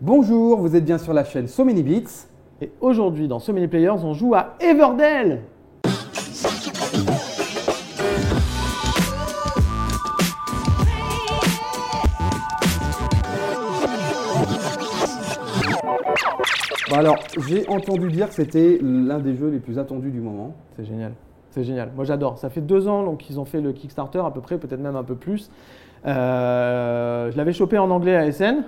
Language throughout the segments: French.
Bonjour, vous êtes bien sur la chaîne So Many Bits. Et aujourd'hui, dans So Many Players, on joue à Everdell. Bon alors, j'ai entendu dire que c'était l'un des jeux les plus attendus du moment. C'est génial. C'est génial. Moi, j'adore. Ça fait 2 ans donc, qu'ils ont fait le Kickstarter, à peu près, peut-être même un peu plus. Je l'avais chopé en anglais à SN.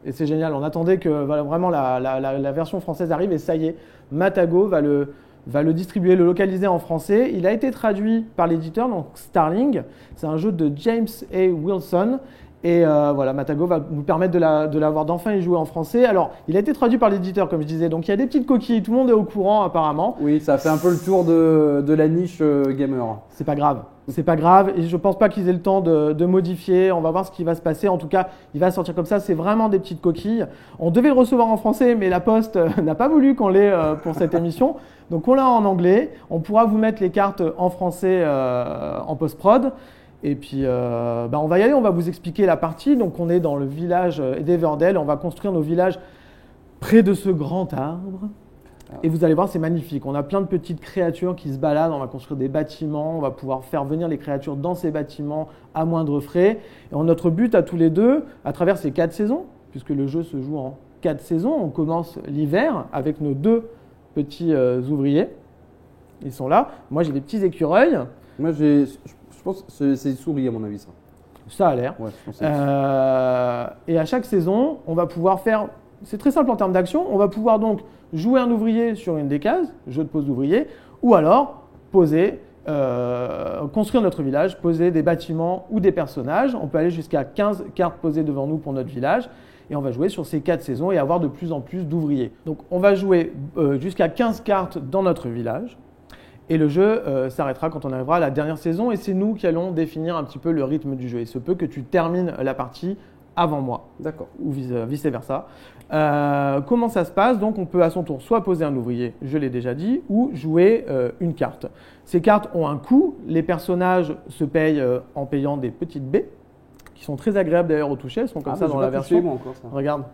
Et c'est génial. On attendait que vraiment la version française arrive. Et ça y est, Matago va le distribuer, le localiser en français. Il a été traduit par l'éditeur, donc Starling. C'est un jeu de James A. Wilson. Et voilà, Matago va nous permettre de l'avoir d'enfin y jouer en français. Alors, il a été traduit par l'éditeur, comme je disais. Donc, il y a des petites coquilles. Tout le monde est au courant, apparemment. Oui, ça fait un peu le tour de la niche gamer. C'est pas grave. C'est pas grave. Et je pense pas qu'ils aient le temps de modifier. On va voir ce qui va se passer. En tout cas, il va sortir comme ça. C'est vraiment des petites coquilles. On devait le recevoir en français, mais la Poste n'a pas voulu qu'on l'ait pour cette émission. Donc, on l'a en anglais. On pourra vous mettre les cartes en français en post-prod. Et puis, on va y aller, on va vous expliquer la partie. Donc, on est dans le village d'Everdell. On va construire nos villages près de ce grand arbre. Et vous allez voir, c'est magnifique. On a plein de petites créatures qui se baladent. On va construire des bâtiments. On va pouvoir faire venir les créatures dans ces bâtiments à moindre frais. Et notre but à tous les deux, à travers ces 4 saisons, puisque le jeu se joue en 4 saisons, on commence l'hiver avec nos 2 petits ouvriers. Ils sont là. Moi, j'ai des petits écureuils. Moi, je pense que c'est des souris à mon avis, ça. Ça a l'air. Ouais, je pense et à chaque saison, on va pouvoir faire. C'est très simple en termes d'action. On va pouvoir donc jouer un ouvrier sur une des cases, jeu de pose d'ouvrier, ou alors poser, construire notre village, poser des bâtiments ou des personnages. On peut aller jusqu'à 15 cartes posées devant nous pour notre village. Et on va jouer sur ces 4 saisons et avoir de plus en plus d'ouvriers. Donc on va jouer jusqu'à 15 cartes dans notre village. Et le jeu s'arrêtera quand on arrivera à la dernière saison et c'est nous qui allons définir un petit peu le rythme du jeu. Il se peut que tu termines la partie avant moi. D'accord. Ou vice-versa. Comment ça se passe? Donc on peut à son tour soit poser un ouvrier, je l'ai déjà dit, ou jouer une carte. Ces cartes ont un coût. Les personnages se payent en payant des petites baies, qui sont très agréables d'ailleurs au toucher. Elles sont comme ça dans la version. Moi encore, ça. Regarde.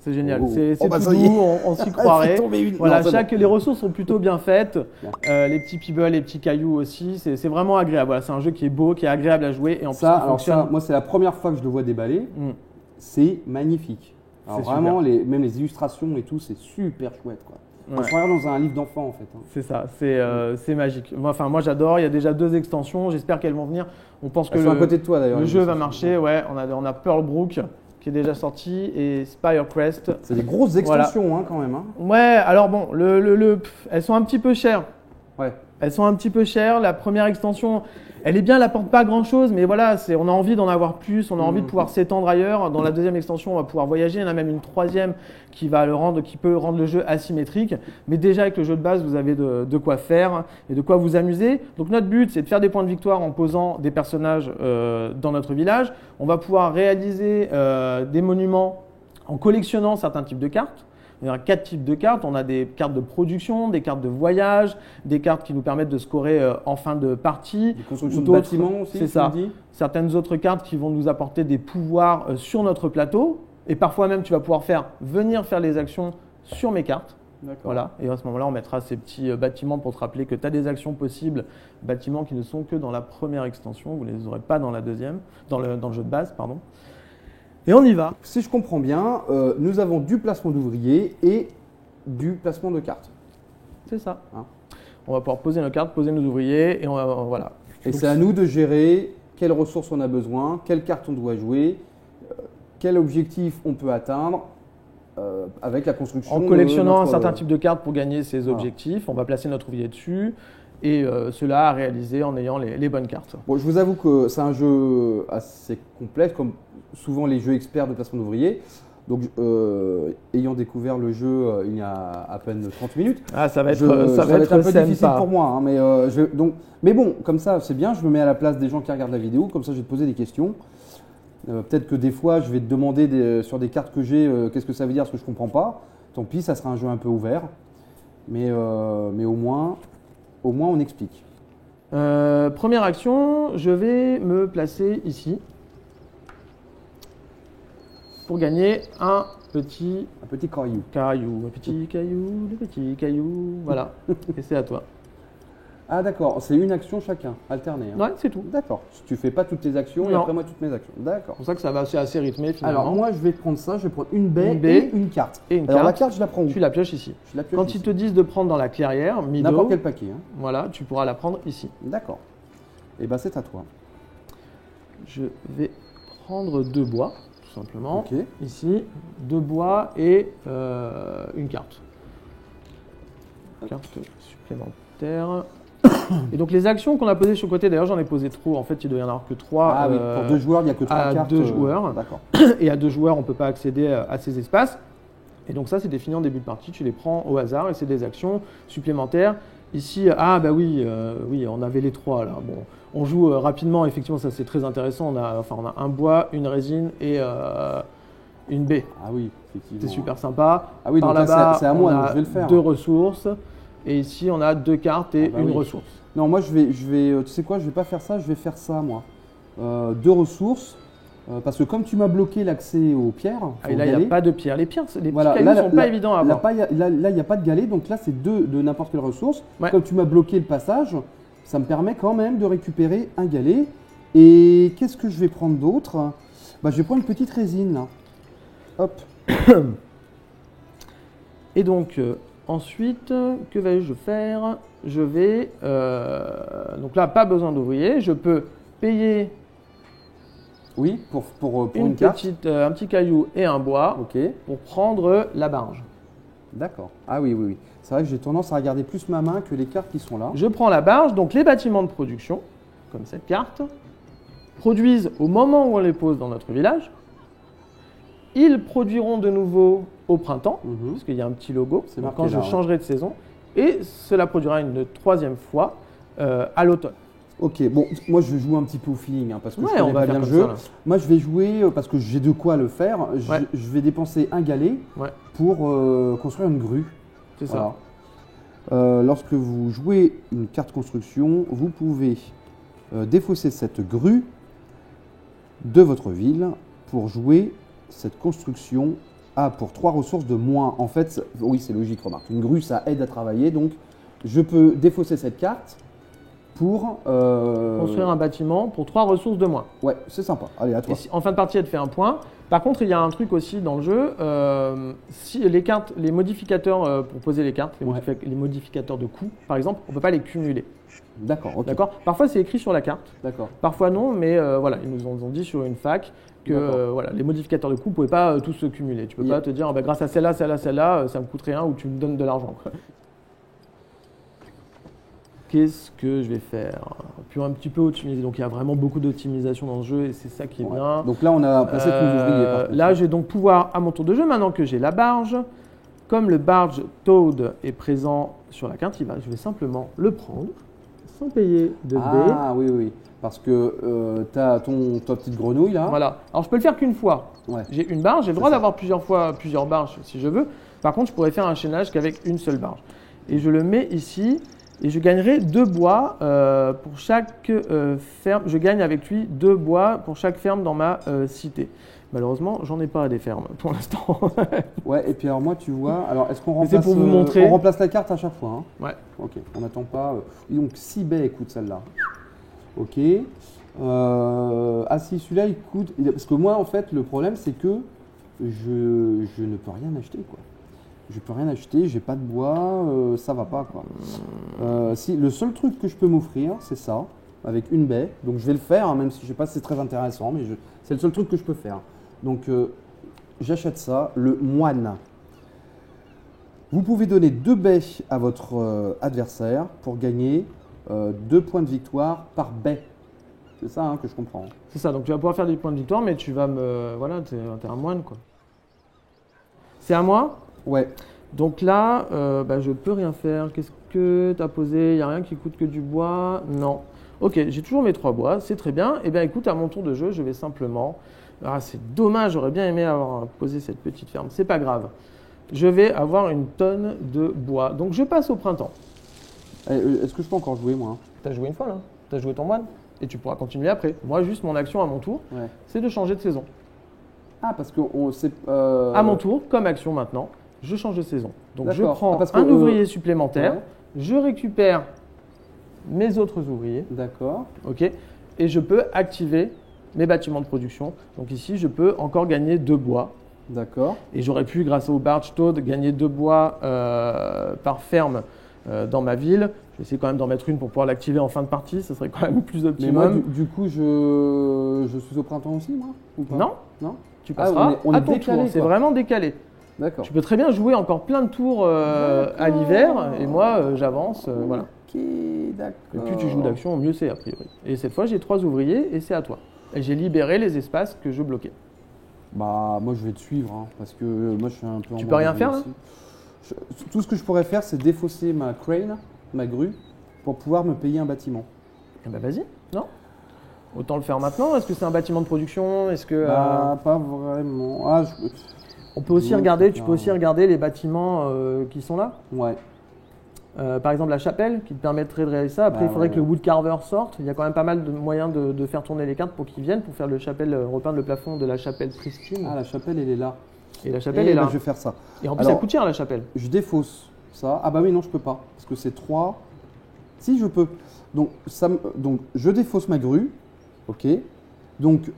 C'est génial, Oh. c'est Oh, bah, tout ça y est. doux, on s'y croirait. Voilà, Non, les ressources sont plutôt bien faites, les petits pebbles, les petits cailloux aussi, c'est vraiment agréable. Voilà, c'est un jeu qui est beau, qui est agréable à jouer et en plus ça, qui fonctionne. Ça, moi, c'est la première fois que je le vois déballer. C'est magnifique. Alors C'est vraiment, même les illustrations et tout, c'est super chouette, quoi. Ouais. On se regarde dans un livre d'enfant, en fait. C'est ça, c'est magique. Enfin, moi j'adore, il y a déjà 2 extensions, j'espère qu'elles vont venir. On pense que Elles sont à côté de toi, d'ailleurs, le les jeu va extensions. marcher, ouais. On a Pearl Brook qui est déjà sorti et Spirecrest. C'est des grosses extensions, hein, quand même. Hein. Ouais, alors bon, elles sont un petit peu chères. Ouais. Elles sont un petit peu chères. La première extension, elle est bien, elle apporte pas grand-chose, mais voilà, on a envie d'en avoir plus, on a envie de pouvoir s'étendre ailleurs. Dans la 2e extension, on va pouvoir voyager. Il y en a même une 3e qui peut rendre le jeu asymétrique. Mais déjà, avec le jeu de base, vous avez de quoi faire et de quoi vous amuser. Donc notre but, c'est de faire des points de victoire en posant des personnages dans notre village. On va pouvoir réaliser des monuments en collectionnant certains types de cartes. Il y a 4 types de cartes. On a des cartes de production, des cartes de voyage, des cartes qui nous permettent de scorer en fin de partie. Des constructions de bâtiments aussi, c'est ça. Certaines autres cartes qui vont nous apporter des pouvoirs sur notre plateau. Et parfois même, tu vas pouvoir venir faire les actions sur mes cartes. Voilà. Et à ce moment-là, on mettra ces petits bâtiments pour te rappeler que tu as des actions possibles, bâtiments qui ne sont que dans la première extension. Vous ne les aurez pas dans la deuxième, dans le jeu de base, pardon. Et on y va. Si je comprends bien, nous avons du placement d'ouvriers et du placement de cartes. C'est ça. Hein. On va pouvoir poser nos cartes, poser nos ouvriers et voilà. Et c'est à nous de gérer quelles ressources on a besoin, quelles cartes on doit jouer, quel objectif on peut atteindre avec la construction. En collectionnant un certain type de cartes pour gagner ces objectifs, on va placer notre ouvrier dessus et cela à réaliser en ayant les bonnes cartes. Bon, je vous avoue que c'est un jeu assez complexe, comme souvent les jeux experts de placement d'ouvriers. Donc, ayant découvert le jeu il y a à peine 30 minutes, ça va être un peu difficile sympa pour moi. Hein, mais bon, comme ça, c'est bien. Je me mets à la place des gens qui regardent la vidéo. Comme ça, je vais te poser des questions. Peut-être que des fois, je vais te demander sur des cartes que j'ai, qu'est-ce que ça veut dire, ce que je ne comprends pas. Tant pis, ça sera un jeu un peu ouvert. Mais au moins, on explique. Première action, je vais me placer ici. pour gagner un petit caillou. caillou. Un petit caillou, le petit caillou. Voilà. Et c'est à toi. Ah d'accord, c'est une action chacun, alterné. Hein. Ouais, c'est tout. D'accord. Tu fais pas toutes tes actions et Non. après moi toutes mes actions. D'accord. C'est pour ça que ça va, c'est assez rythmé finalement. Alors moi je vais prendre ça, je vais prendre une baie, Une baie et une carte. et une Alors la carte. carte je la prends où? Tu la pioches ici. Je la pioche Quand ici. ils te disent de prendre dans la clairière, middle, N'importe quel paquet. Hein. voilà, tu pourras la prendre ici. D'accord. Et ben c'est à toi. Je vais prendre 2 bois, tout simplement. Ok. Ici, 2 bois et une carte. Carte supplémentaire. Et donc les actions qu'on a posées sur le côté, d'ailleurs j'en ai posé trop, en fait il doit y en avoir que 3. Ah oui, pour 2 joueurs il n'y a que 3 à cartes. 2 joueurs. D'accord. Et à 2 joueurs on ne peut pas accéder à ces espaces. Et donc ça c'est défini en début de partie, tu les prends au hasard et c'est des actions supplémentaires. Ici, ah bah oui, oui, on avait les 3 là. Bon, on joue rapidement, effectivement ça c'est très intéressant. On a un bois, une résine et une baie. Ah oui, effectivement. C'est super sympa. Ah oui, Par donc là, là-bas, c'est à moi, on donc a je vais le faire. 2 ressources. Et ici, on a 2 cartes et Ah bah une oui. ressource. Non, moi je vais, tu sais quoi, je vais pas faire ça, je vais faire ça moi. 2 ressources, parce que comme tu m'as bloqué l'accès aux pierres, Ah, et là, il n'y a pas de pierre. Les pierres, les voilà, petits cailloux ne sont pas évidents à avoir. Là, il n'y a pas de galet, donc là c'est 2 de n'importe quelle ressource. Ouais. Comme tu m'as bloqué le passage, ça me permet quand même de récupérer un galet. Et qu'est-ce que je vais prendre d'autre? Bah, je vais prendre une petite résine là. Hop. Et donc, ensuite, que vais-je faire? Je vais... donc là, pas besoin d'ouvrier. Je peux payer Oui, pour une une carte. un petit caillou et un bois Ok, pour prendre la barge. d'accord. Ah oui, oui, oui. C'est vrai que j'ai tendance à regarder plus ma main que les cartes qui sont là. Je prends la barge, donc les bâtiments de production, comme cette carte, produisent au moment où on les pose dans notre village. Ils produiront de nouveau au printemps, Mhm. parce qu'il y a un petit logo, C'est donc marqué quand je là, ouais. changerai de saison. Et cela produira une 3e fois à l'automne. Ok, bon, moi je vais jouer un petit peu au feeling, hein, parce que je Ouais, on connais va pas faire bien le comme jeu. ça, là. Moi je vais jouer, parce que j'ai de quoi le faire, Ouais. je vais dépenser un galet Ouais, pour construire une grue. c'est Voilà. ça. Lorsque vous jouez une carte construction, vous pouvez défausser cette grue de votre ville pour jouer cette construction pour 3 ressources de moins. En fait, oui, c'est logique, remarque. Une grue, ça aide à travailler, donc je peux défausser cette carte pour... Construire un bâtiment pour 3 ressources de moins. Ouais, c'est sympa. Allez, à toi. Et en fin de partie, elle te fait un point. Par contre, il y a un truc aussi dans le jeu. Si les cartes, les modificateurs pour poser les cartes, Ouais. les modificateurs de coût, par exemple, on ne peut pas les cumuler. D'accord, ok. D'accord. Parfois, c'est écrit sur la carte. D'accord. Parfois non, mais voilà, ils nous ont dit sur une fac que D'accord. voilà, les modificateurs de coût ne pouvaient pas tous se cumuler. Tu peux Yeah. pas te dire ah, bah, grâce à celle-là, celle-là, celle-là, ça me coûte rien ou tu me donnes de l'argent. quoi. Qu'est-ce que je vais faire? Puis un petit peu optimiser. Donc il y a vraiment beaucoup d'optimisation dans ce jeu et c'est ça qui est Ouais. bien. Donc là, on a passé tous nos ouvriers. par contre. Là, je vais donc pouvoir, à mon tour de jeu, maintenant que j'ai la barge, comme le barge Toad est présent sur la carte, je vais simplement le prendre sans payer de dés. Ah oui, oui. Parce que tu as ta petite grenouille là. Voilà. Alors je peux le faire qu'une fois. Ouais. J'ai une barge, j'ai le droit ça. d'avoir plusieurs barges si je veux. Par contre, je pourrais faire un chaînage qu'avec une seule barge. Et je le mets ici et je gagnerai 2 bois pour chaque ferme. Je gagne avec lui 2 bois pour chaque ferme dans ma cité. Malheureusement, j'en ai pas des fermes pour l'instant. Ouais, et puis alors moi, tu vois, alors est-ce qu'on Mais c'est remplace, pour vous montrer. on remplace la carte à chaque fois hein? Ouais. Ok, on n'attend pas. Donc 6 baies, écoute celle-là. Ok. Ah si, celui-là, il coûte. Parce que moi, en fait, le problème, c'est que je ne peux rien acheter, quoi. Je peux rien acheter, j'ai pas de bois, ça va pas, quoi. Si, le seul truc que je peux m'offrir, c'est ça, avec une baie. Donc je vais le faire, hein, même si je sais pas si c'est très intéressant, mais c'est le seul truc que je peux faire. Donc j'achète ça, le moine. Vous pouvez donner 2 baies à votre adversaire pour gagner 2 points de victoire par baie. C'est ça hein, que je comprends. C'est ça, donc tu vas pouvoir faire des points de victoire, mais tu vas me. Voilà, t'es un moine quoi. C'est à moi. Ouais. Donc là, je peux rien faire. Qu'est-ce que tu as posé? Il n'y a rien qui coûte que du bois? Non. Ok, j'ai toujours mes 3 bois, c'est très bien. Eh bien écoute, à mon tour de jeu, je vais simplement. Ah, c'est dommage, j'aurais bien aimé avoir posé cette petite ferme. C'est pas grave. Je vais avoir une tonne de bois. Donc je passe au printemps. Est-ce que je peux encore jouer moi? Tu as joué une fois là? Tu as joué ton moine? Et tu pourras continuer après. Moi, juste mon action à mon tour, Ouais. c'est de changer de saison. Ah, parce que c'est. À mon tour, comme action maintenant, je change de saison. Donc je D'accord. prends Ah, parce que, un ouvrier supplémentaire, ouais. je récupère mes autres ouvriers, D'accord. ok, et je peux activer mes bâtiments de production. Donc ici, je peux encore gagner 2 bois. D'accord. Et j'aurais pu, grâce au Barge Toad, gagner 2 bois par ferme dans ma ville. Je vais essayer quand même d'en mettre une pour pouvoir l'activer en fin de partie. Ce serait quand même plus Mais optimum. moi, du coup, je suis au printemps aussi, moi ou pas? Non, Non. tu passeras on est à ton décalé, tour. C'est quoi. vraiment décalé. D'accord. Tu peux très bien jouer encore plein de tours à l'hiver. Et moi, j'avance. Voilà. Ok, d'accord. Et plus tu joues d'action, mieux c'est a priori. Et cette fois, j'ai 3 ouvriers et c'est à toi. Et j'ai libéré les espaces que je bloquais. Bah, moi, je vais te suivre, hein, parce que moi, je suis un peu en Tu mode peux rien faire, là aussi. Tout ce que je pourrais faire, c'est défausser ma crane, ma grue, pour pouvoir me payer un bâtiment. Eh ben vas-y, non? Autant le faire maintenant. Est-ce que c'est un bâtiment de production? Est-ce que Bah, pas vraiment. Ah, on peut aussi Non, regarder, c'est tu pas- peux aussi regarder les bâtiments qui sont là. ouais. Par exemple, la chapelle qui te permettrait de réaliser ça. Après, Bah, il faudrait ouais, que le woodcarver sorte. Il y a quand même pas mal de moyens de faire tourner les cartes pour qu'ils viennent, pour faire le chapelle, repeindre le plafond de la chapelle pristine. Ah, la chapelle, elle est là. Et la chapelle Eh est là. ben, je vais faire ça. Et en plus, Alors- ça coûte cher la chapelle. Je défausse ça. Ah bah oui, non, je peux pas. Parce que c'est 3. Si, je peux. Donc, donc, je défausse ma grue. Ok. Donc,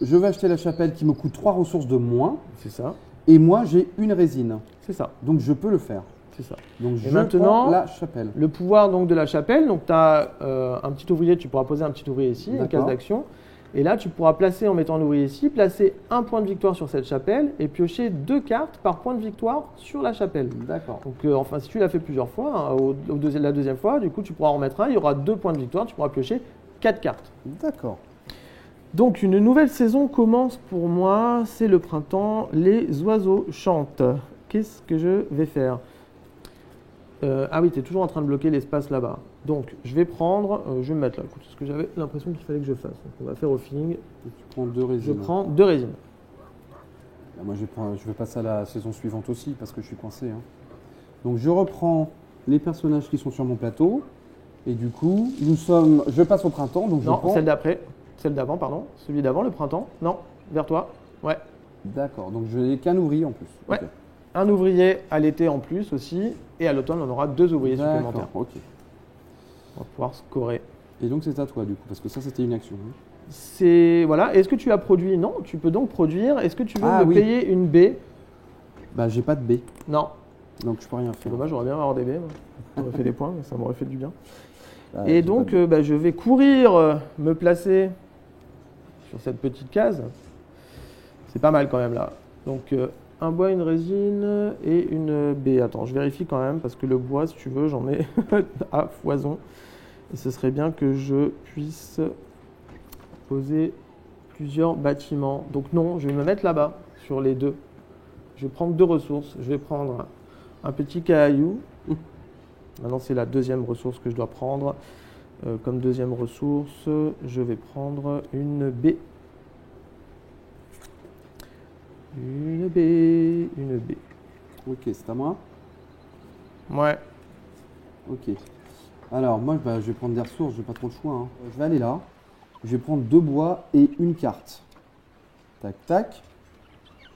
je vais acheter la chapelle qui me coûte 3 ressources de moins. C'est ça. Et moi, j'ai une résine. C'est ça. Donc, je peux le faire. C'est ça. Donc, Et je maintenant- prends la chapelle. Le pouvoir donc de la chapelle, donc tu as un petit ouvrier, tu pourras poser un petit ouvrier ici, une D'accord. case d'action. Et là, tu pourras placer, en mettant un ouvrier ici, placer un point de victoire sur cette chapelle et piocher 2 cartes par point de victoire sur la chapelle. D'accord. Donc, enfin, si tu l'as fait plusieurs fois, hein, la deuxième fois, du coup, tu pourras en remettre un, il y aura 2 points de victoire, tu pourras piocher 4 cartes. D'accord. Donc, une nouvelle saison commence pour moi, c'est le printemps, les oiseaux chantent. Qu'est-ce que je vais faire? Ah oui, tu es toujours en train de bloquer l'espace là-bas. Donc, je vais prendre, je vais me mettre là, écoute, c'est ce que j'avais l'impression qu'il fallait que je fasse. Donc, on va faire au feeling. Et tu prends 2 Je résines. prends 2 résines. Bah, moi, je vais passer à la saison suivante aussi parce que je suis coincé. Hein. Donc, je reprends les personnages qui sont sur mon plateau. Et du coup, je passe au printemps. Donc, je Non, prends. celle d'après. Celle d'avant, pardon. Celui d'avant, le printemps. Non, vers toi. Ouais. D'accord. Donc, je n'ai qu'un ouvrier en plus. Ouais. Ok. Un ouvrier à l'été en plus aussi. Et à l'automne, on aura 2 ouvriers supplémentaires. D'accord. Ok. On va pouvoir scorer. Et donc, c'est à toi du coup parce que ça, c'était une action. Hein. C'est. Voilà. Est-ce que tu as produit? Non, tu peux donc produire. Est-ce que tu veux Ah, me oui. payer une baie? Bah, j'ai pas de B. Non. Donc, je peux rien C'est faire. dommage, j'aurais bien avoir des baies. Moi. J'aurais fait des points, mais ça m'aurait fait du bien. Bah, Et j'ai donc, pas de B. je vais courir, me placer sur cette petite case. C'est pas mal quand même là. Donc, un bois, une résine et une baie. Attends, je vérifie quand même parce que le bois, si tu veux, j'en ai à foison. Et ce serait bien que je puisse poser plusieurs bâtiments. Donc non, je vais me mettre là-bas sur les 2. Je vais prendre 2 ressources. Je vais prendre un petit caillou. Maintenant, c'est la deuxième ressource que je dois prendre. Comme deuxième ressource, je vais prendre une baie. Une baie, une baie. Ok, c'est à moi. Ouais. Ok. Alors, moi, bah, je vais prendre des ressources. J'ai pas trop de choix. Hein. Je vais aller là. Je vais prendre 2 bois et une carte. Tac, tac.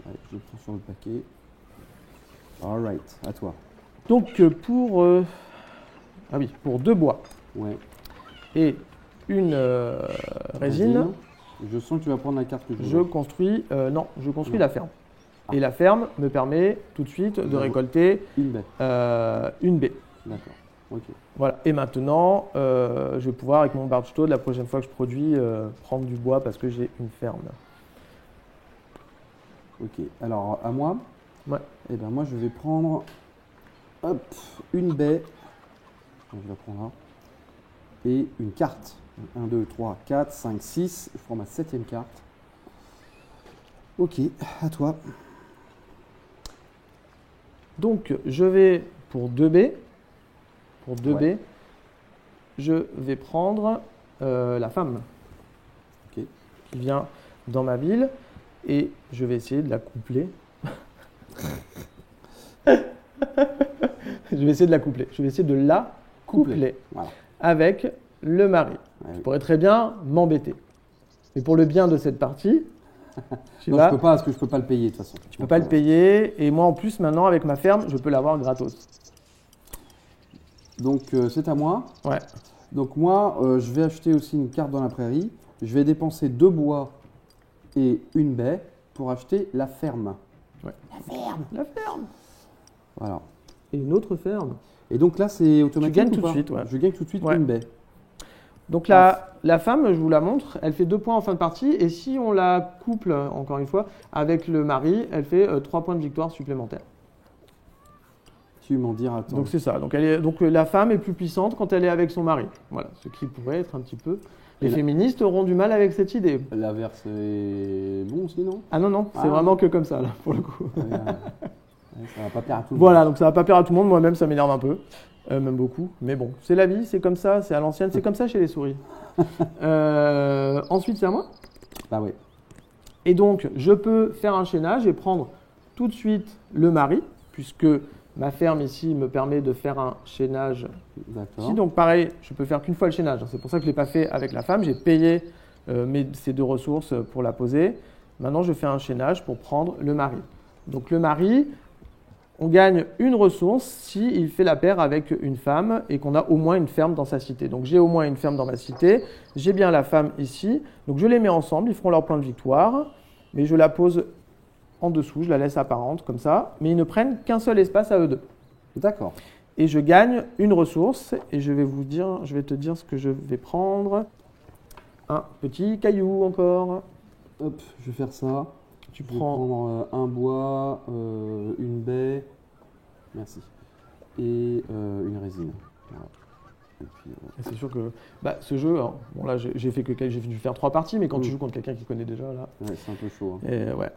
Ouais, je prends sur le paquet. Alright, à toi. Donc pour ah oui, pour 2 bois Ouais. et une résine, Je sens que tu vas prendre la carte que je je veux. construis je construis Non. la ferme. Et la ferme me permet tout de suite de récolter Une baie. une baie. D'accord. Ok. Voilà. Et maintenant, je vais pouvoir avec mon Barge Toad la prochaine fois que je produis prendre du bois parce que j'ai une ferme. Ok. Alors, à moi. Ouais. Eh ben moi, je vais prendre hop, une baie. Donc, je la prends là. Et une carte. 1, 2, 3, 4, 5, 6. Je prends ma 7e carte. Ok, à toi. Donc je vais pour 2 baies. Pour 2 Ouais. baies, je vais prendre la femme Ok. qui vient dans ma ville et je vais essayer de la coupler. Je vais essayer de la coupler. Je vais essayer de la coupler Voilà. avec le mari. Ouais, Je pourrais très bien m'embêter. Mais pour le bien de cette partie, Non, je peux pas, parce que je peux pas le payer de toute façon. Tu peux pas le payer. Et moi, en plus, maintenant, avec ma ferme, je peux l'avoir gratos. Donc, c'est à moi. Ouais. Donc, moi, je vais acheter aussi une carte dans la prairie. Je vais dépenser 2 bois et une baie pour acheter la ferme. Ouais. La ferme. Voilà. Et une autre ferme. Et donc là, c'est automatique. Tu gagnes ou tout de pas suite, ouais. Je gagne tout de suite Ouais. une baie. Donc la femme, je vous la montre, elle fait 2 points en fin de partie. Et si on la couple, encore une fois, avec le mari, elle fait 3 points de victoire supplémentaires. Tu m'en diras, attends. Donc c'est ça. Donc la femme est plus puissante quand elle est avec son mari. Voilà, ce qui pourrait être un petit peu. Les féministes auront du mal avec cette idée. L'inverse est bon aussi, non? Ah non, c'est vraiment que comme ça, là, pour le coup. Ça va pas plaire à tout le monde. Voilà, donc ça va pas plaire à tout le monde. Moi-même, ça m'énerve un peu. Même beaucoup. Mais bon, c'est la vie, c'est comme ça, c'est à l'ancienne, c'est comme ça chez les souris. Ensuite, c'est à moi. Bah oui. Et donc, je peux faire un chaînage et prendre tout de suite le mari, puisque ma ferme ici me permet de faire un chaînage D'accord. ici. Donc pareil, je peux faire qu'une fois le chaînage. C'est pour ça que je ne l'ai pas fait avec la femme. J'ai payé ces 2 ressources pour la poser. Maintenant, je fais un chaînage pour prendre le mari. Donc le mari, on gagne une ressource s'il fait la paire avec une femme et qu'on a au moins une ferme dans sa cité. Donc j'ai au moins une ferme dans ma cité. J'ai bien la femme ici. Donc je les mets ensemble. Ils feront leur point de victoire. Mais je la pose en dessous, je la laisse apparente comme ça, mais ils ne prennent qu'un seul espace à eux deux. D'accord. Et je gagne une ressource et je vais te dire ce que je vais prendre. Un petit caillou encore. Hop, je vais faire ça. Tu Je vais prends prendre un bois, une baie, merci, et une résine. Voilà. Et puis, Et c'est sûr que ce jeu, hein, bon là j'ai dû faire 3 parties, mais quand tu joues contre quelqu'un qui connaît déjà là, ouais, c'est un peu chaud. Hein. et ouais,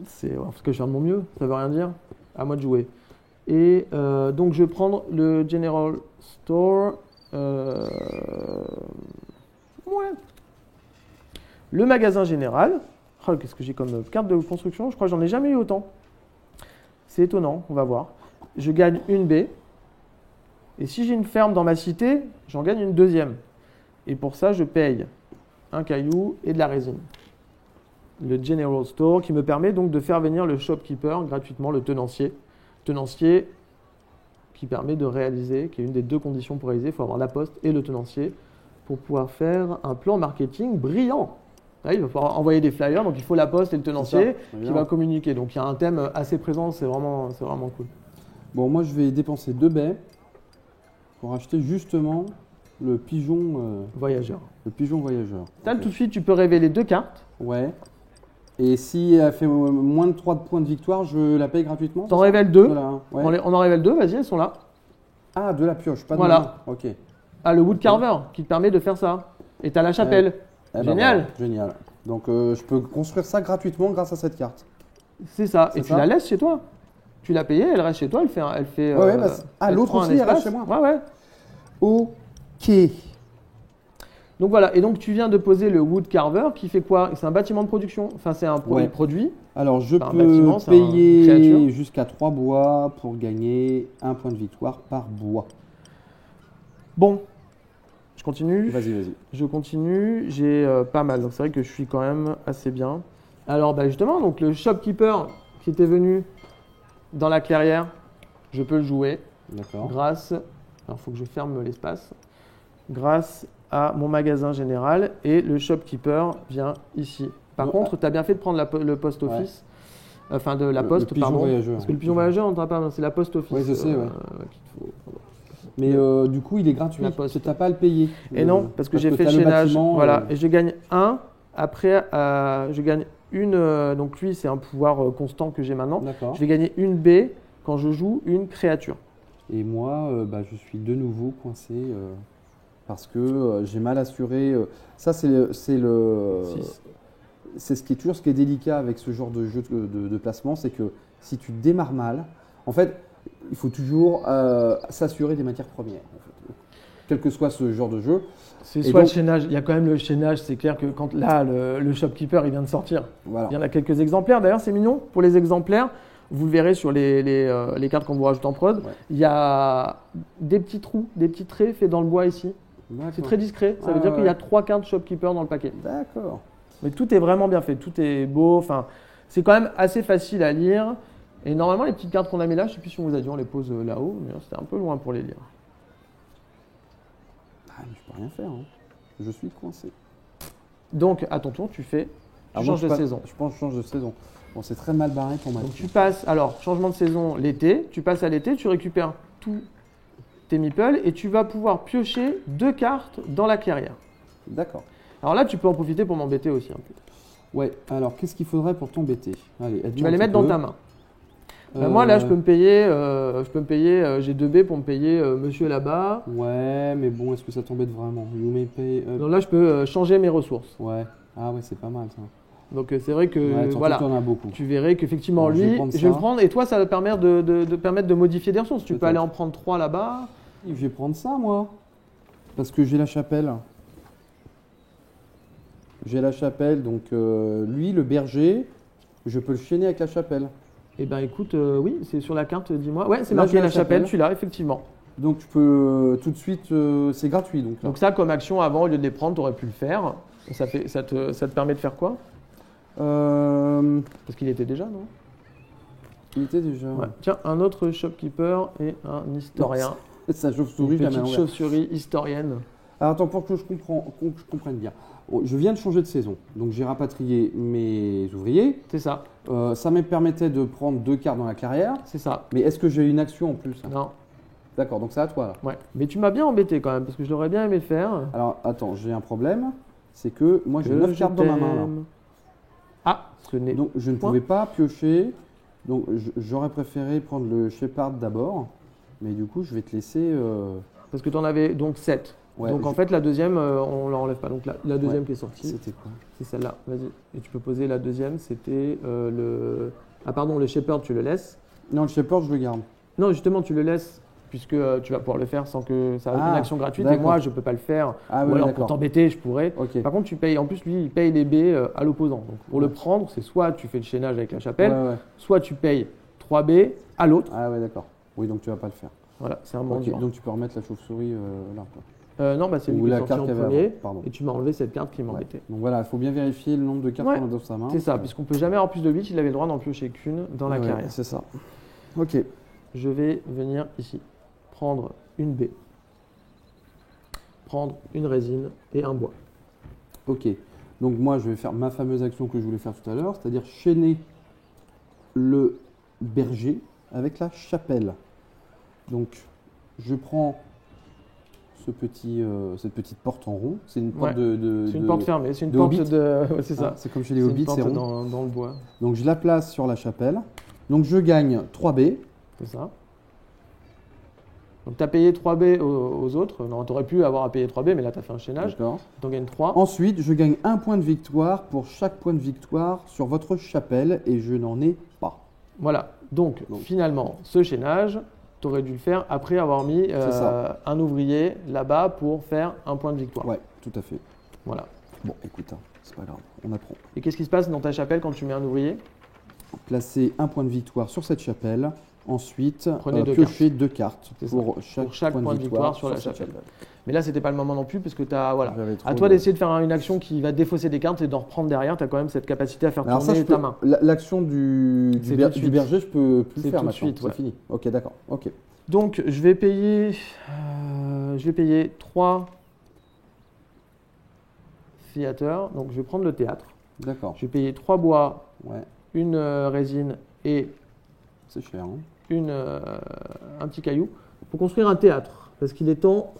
c'est parce que je fais de mon mieux, ça veut rien dire. À moi de jouer. Et donc je vais prendre le General Store. Ouais. Le magasin général. Oh, qu'est-ce que j'ai comme carte de construction? Je crois que j'en ai jamais eu autant. C'est étonnant, on va voir. Je gagne une baie. Et si j'ai une ferme dans ma cité, j'en gagne une deuxième. Et pour ça, je paye un caillou et de la résine. Le General Store qui me permet donc de faire venir le shopkeeper gratuitement, le tenancier. Tenancier qui permet de réaliser, qui est une des 2 conditions pour réaliser, il faut avoir la poste et le tenancier pour pouvoir faire un plan marketing brillant. Là, il va falloir envoyer des flyers, donc il faut la poste et le tenancier qui va communiquer. Donc il y a un thème assez présent, c'est vraiment cool. Bon, moi je vais dépenser 2 baies pour acheter justement le pigeon voyageur. Le pigeon voyageur. Là, tout de suite, tu peux révéler 2 cartes. Ouais. Et si elle fait moins de 3 points de victoire, je la paye gratuitement? T'en révèles 2. Voilà, ouais. On en révèle 2, vas-y, elles sont là. Ah, de la pioche, pas de Voilà. main. Ok. Ah, le Woodcarver qui te permet de faire ça. Et t'as la chapelle. Eh ben Génial. voilà, génial. Donc je peux construire ça gratuitement grâce à cette carte. C'est ça. C'est Et tu ça la laisses chez toi. Tu l'as payée, elle reste chez toi, elle fait. Ouais, l'autre prend un aussi, elle reste espace. chez moi. Ouais. Ok. Donc voilà, et donc tu viens de poser le Woodcarver qui fait quoi? C'est un bâtiment de production, enfin c'est un produit. Alors je Enfin, un peux bâtiment, c'est une payer créature. jusqu'à 3 bois pour gagner 1 point de victoire par bois. Bon, je continue. Vas-y. Je continue, j'ai pas mal, donc c'est vrai que je suis quand même assez bien. Alors justement, donc le shopkeeper qui était venu dans la clairière, je peux le jouer D'accord. grâce, alors il faut que je ferme l'espace, grâce à mon magasin général et le shopkeeper vient ici. Par contre, tu as bien fait de prendre le post office, enfin de la poste, le pigeon voyageur. Parce que le pigeon voyageur, on ne pas, c'est la post office. Oui, je sais, ouais. qu'il faut. Mais du coup, il est gratuit. La poste. Tu n'as pas à le payer. Et non, parce que j'ai fait le t'as chaînage. bâtiment, Voilà, et je gagne 1. Après, je gagne une. Donc lui, c'est un pouvoir constant que j'ai maintenant. D'accord. Je vais gagner une B quand je joue une créature. Et moi, je suis de nouveau coincé parce que j'ai mal assuré. Ça, c'est ce qui est toujours ce qui est délicat avec ce genre de jeu de placement, c'est que si tu démarres mal, en fait, il faut toujours s'assurer des matières premières, en fait. Quel que soit ce genre de jeu. C'est soit le chaînage, il y a quand même le chaînage, c'est clair que quand là, le shopkeeper, il vient de sortir. Voilà. Il y en a quelques exemplaires, d'ailleurs c'est mignon. Pour les exemplaires, vous le verrez sur les cartes qu'on vous rajoute en prod, il y a des petits trous, des petits traits faits dans le bois ici. C'est très discret, ça veut dire qu'il y a 3 cartes shopkeeper dans le paquet. D'accord. Mais tout est vraiment bien fait, tout est beau. Enfin, c'est quand même assez facile à lire. Et normalement, les petites cartes qu'on a mis là, je ne sais plus si on vous a dit, on les pose là-haut, mais c'était un peu loin pour les lire. Ah, mais je peux rien faire. Hein. Je suis coincé. Donc, à ton tour, tu changes de saison. Je pense que je change de saison. Bon, c'est très mal barré pour ma Donc, tu passes, alors, changement de saison, l'été. Tu passes à l'été, tu récupères tous tes meeples et tu vas pouvoir piocher 2 cartes dans la clairière. D'accord. Alors là, tu peux en profiter pour m'embêter aussi un peu. Ouais, alors qu'est-ce qu'il faudrait pour t'embêter? Allez, tu vas les mettre dans ta main. Moi, là, je peux me payer, j'ai 2 B pour me payer monsieur là-bas. Ouais, mais bon, est-ce que ça t'embête vraiment? You may pay up. Donc là, je peux changer mes ressources. Ouais, ah ouais, c'est pas mal ça. Donc c'est vrai que Ouais, voilà, en as beaucoup. tu verrais qu'effectivement, Bon, lui, je vais le prendre et toi, ça va te permettre de modifier des ressources. Tu peux aller en prendre 3 là-bas. Je vais prendre ça, moi. Parce que j'ai la chapelle. J'ai la chapelle, donc lui, le berger, je peux le chaîner avec la chapelle. Eh ben écoute, oui, c'est sur la carte, dis-moi. Ouais, c'est Là, marqué la chapelle, tu l'as, effectivement. Donc je peux tout de suite, c'est gratuit. Donc ça, comme action avant, au lieu de les prendre, tu aurais pu le faire. Ça te permet de faire quoi? Parce qu'il était déjà, non? Il était déjà. Ouais. Tiens, un autre shopkeeper et un historien. Ça chauve-souris, Une petite chauve-souris historienne. Alors attends, pour que je comprenne bien. Je viens de changer de saison, donc j'ai rapatrié mes ouvriers. C'est ça. Ça me permettait de prendre 2 cartes dans la clairière. C'est ça. Mais est-ce que j'ai une action en plus? Non. D'accord, donc c'est à toi là. Ouais. Mais tu m'as bien embêté quand même, parce que je l'aurais bien aimé le faire. Alors attends, j'ai un problème. C'est que moi j'ai 9 cartes dans ma main là. Ah, ce n'est. Donc je ne pouvais pas piocher. Donc j'aurais préféré prendre le Shepard d'abord. Mais du coup, je vais te laisser. Parce que tu en avais donc 7. Ouais, donc en fait, la deuxième, on ne l'enlève pas. Donc la deuxième qui est sortie. C'était quoi? C'est celle-là. Vas-y. Et tu peux poser la deuxième. C'était le. Ah, pardon, le Shepard, tu le laisses. Non, le Shepard, je le garde. Non, justement, tu le laisses. Puisque tu vas pouvoir le faire sans que ça ait une action gratuite. Et moi, je ne peux pas le faire. Ah, ou oui, alors pour t'embêter, je pourrais. Okay. Par contre, tu payes. En plus, lui, il paye les B à l'opposant. Donc pour le prendre, c'est soit tu fais le chaînage avec la chapelle, soit tu payes 3 B à l'autre. Ah ouais, d'accord. Oui, donc tu vas pas le faire. Voilà, c'est un mendiant. Donc tu peux remettre la chauve-souris là. Non, bah c'est lui qui est sorti en premier. Et tu m'as enlevé cette carte qui m'embêtait. Donc voilà, il faut bien vérifier le nombre de cartes qu'on a dans sa main. C'est ça, puisqu'on peut jamais avoir plus de 8, il avait le droit d'en piocher qu'une dans la carrière. C'est ça. Ok. Je vais venir ici, prendre une B, prendre une résine et un bois. Ok. Donc moi, je vais faire ma fameuse action que je voulais faire tout à l'heure, c'est-à-dire chaîner le berger avec la chapelle. Donc, je prends cette petite porte en rond. C'est une porte c'est une porte fermée. C'est une porte de. C'est ça. C'est comme chez les hobbits, c'est rond. Dans le bois. Donc, je la place sur la chapelle. Donc, je gagne 3 B. C'est ça. Donc, tu as payé 3 B aux autres. Non, tu aurais pu avoir à payer 3 B, mais là, tu as fait un chaînage. D'accord. Tu en gagnes 3. Ensuite, je gagne 1 point de victoire pour chaque point de victoire sur votre chapelle et je n'en ai pas. Voilà. Donc, finalement, ce chaînage, tu aurais dû le faire après avoir mis un ouvrier là-bas pour faire un point de victoire. Ouais, tout à fait. Voilà. Bon, écoute, c'est pas grave, on apprend. Et qu'est-ce qui se passe dans ta chapelle quand tu mets un ouvrier? Placer un point de victoire sur cette chapelle. Ensuite, piocher 2 cartes pour chaque point de victoire sur la chapelle. Mais là, c'était pas le moment non plus, parce que tu as. Voilà. À toi d'essayer de faire une action qui va défausser des cartes et d'en reprendre derrière. Tu as quand même cette capacité à faire tourner ta main. L'action du berger, je peux plus le faire maintenant. C'est fini. Ok, d'accord. Ok. Donc, je vais payer 3 theaters. Donc, je vais prendre le théâtre. D'accord. Je vais payer 3 bois, une résine et. C'est cher, hein. Un petit caillou pour construire un théâtre. Parce qu'il est temps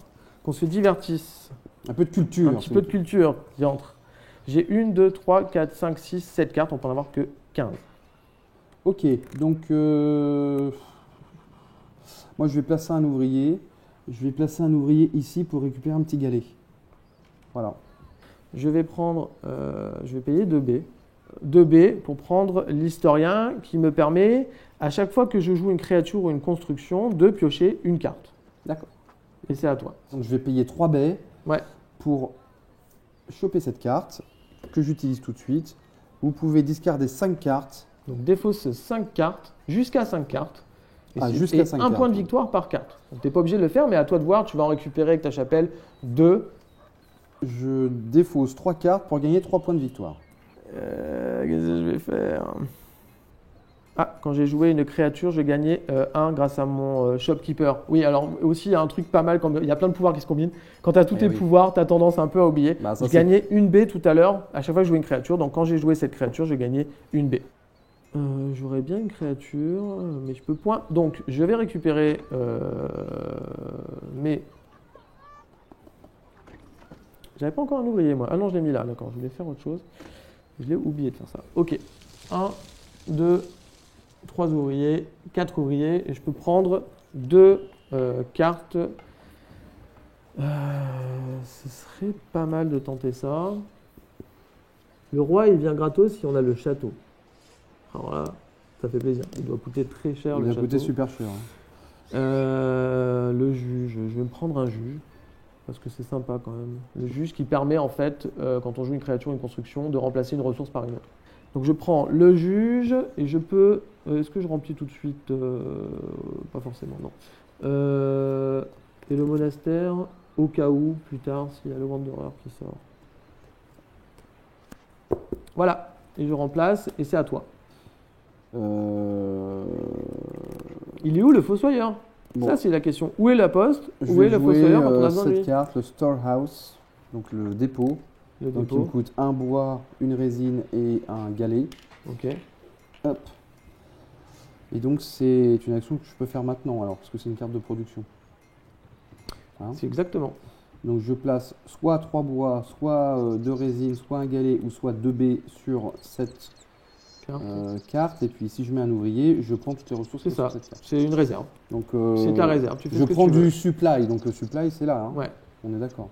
qu'on se divertisse. Un peu de culture. Un petit peu de culture qui entre. J'ai 1, 2, 3, 4, 5, 6, 7 cartes. On peut en avoir que 15. Ok, donc moi je vais placer un ouvrier. Je vais placer un ouvrier ici pour récupérer un petit galet. Voilà. Je vais payer 2 B. 2 B pour prendre l'historien qui me permet, à chaque fois que je joue une créature ou une construction, de piocher une carte. D'accord. Et c'est à toi. Donc je vais payer 3 B pour choper cette carte que j'utilise tout de suite. Vous pouvez discarder 5 cartes. Donc défausse 5 cartes, jusqu'à 5 cartes. Jusqu'à 5 cartes. Un point de victoire par carte. Donc tu n'es pas obligé de le faire, mais à toi de voir, tu vas en récupérer avec ta chapelle 2. Je défausse 3 cartes pour gagner 3 points de victoire. Qu'est-ce que je vais faire? Ah, quand j'ai joué une créature, je gagnais 1 grâce à mon shopkeeper. Oui, alors aussi, il y a un truc pas mal, il y a plein de pouvoirs qui se combinent. Quand tu as tous tes pouvoirs, tu as tendance un peu à oublier. Bah, ça, je gagnais une B tout à l'heure, à chaque fois que je jouais une créature. Donc quand j'ai joué cette créature, je gagnais une B. J'aurais bien une créature, mais je peux point. Donc je vais récupérer mes... J'avais pas encore un ouvrier, moi. Ah non, je l'ai mis là, d'accord. Je voulais faire autre chose. Je l'ai oublié de faire ça. Ok. 1, 2... 3 ouvriers, 4 ouvriers, et je peux prendre 2 cartes. Ce serait pas mal de tenter ça. Le roi, il vient gratos si on a le château. Alors là, ça fait plaisir. Il doit coûter très cher, le château. Il doit coûter super cher. Le juge, je vais me prendre un juge, parce que c'est sympa quand même. Le juge qui permet, en fait, quand on joue une créature, une construction, de remplacer une ressource par une autre. Donc je prends le juge et je peux... Est-ce que je remplis tout de suite? Pas forcément, non. Et le monastère, au cas où, plus tard, s'il y a le Wanderer qui sort. Voilà, et je remplace, et c'est à toi. Il est où le Fossoyeur? Bon. Ça, c'est la question. Où est la poste? Où est le Fossoyeur quand on a besoin de lui? Cette carte, le Storehouse, donc le dépôt. Donc il me coûte un bois, une résine et un galet. Ok. Hop. Et donc c'est une action que je peux faire maintenant alors, parce que c'est une carte de production. Hein, c'est exactement. Donc je place soit 3 bois, soit 2 résines, soit un galet, ou soit 2 baies sur cette carte. Et puis si je mets un ouvrier, je prends toutes les ressources. C'est ça, c'est une réserve. Donc c'est ta réserve. Tu fais je prends du supply, donc le supply c'est là. Hein. Ouais. On est d'accord.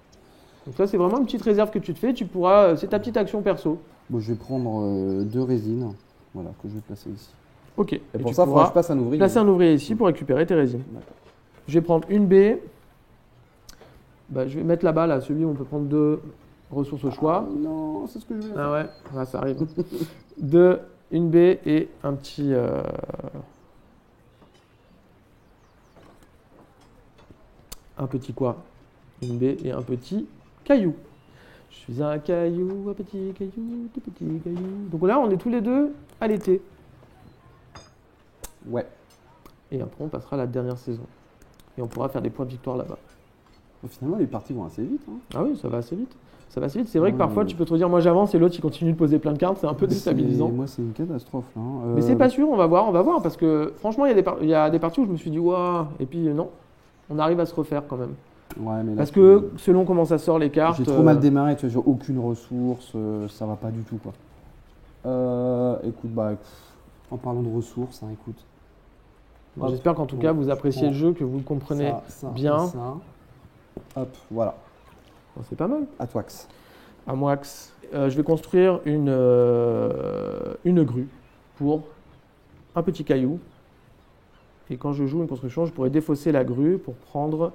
Donc ça, c'est vraiment une petite réserve que tu te fais. Tu pourras, c'est ta petite action perso. Bon, je vais prendre 2 résines, voilà, que je vais placer ici. Ok. Et pour ça, il faudra que je passe un ouvrier. Placer un ouvrier ici pour récupérer tes résines. Je vais prendre une baie. Bah, je vais mettre là-bas, là, celui où on peut prendre 2 ressources au choix. Non, c'est ce que je voulais faire. Ah ouais, ça arrive. Une baie et un petit... Un petit quoi? Une baie et un petit caillou. Je suis un caillou, un petit caillou, tout petit caillou. Donc là, on est tous les deux à l'été. Ouais. Et après, on passera à la dernière saison. Et on pourra faire des points de victoire là-bas. Bon, finalement, les parties vont assez vite. Hein. Ah oui, ça va assez vite. Ça va assez vite. C'est vrai que parfois, tu peux te dire, moi j'avance et l'autre, il continue de poser plein de cartes. C'est un peu déstabilisant. Moi, c'est une catastrophe. Là, hein. Mais c'est pas sûr, on va voir. Parce que franchement, il y a des parties où je me suis dit, waouh. Et puis non, on arrive à se refaire quand même. Ouais, mais là, parce que selon comment ça sort les cartes. J'ai trop mal démarré, tu vois, genre aucune ressource, ça va pas du tout quoi. Écoute, en parlant de ressources, hein, écoute. Bon, j'espère qu'en tout cas vous appréciez le jeu, que vous le comprenez bien. Ça. Hop, voilà. Bon, c'est pas mal. À Twax. À Moax. Je vais construire une grue pour un petit caillou. Et quand je joue une construction, je pourrais défausser la grue pour prendre.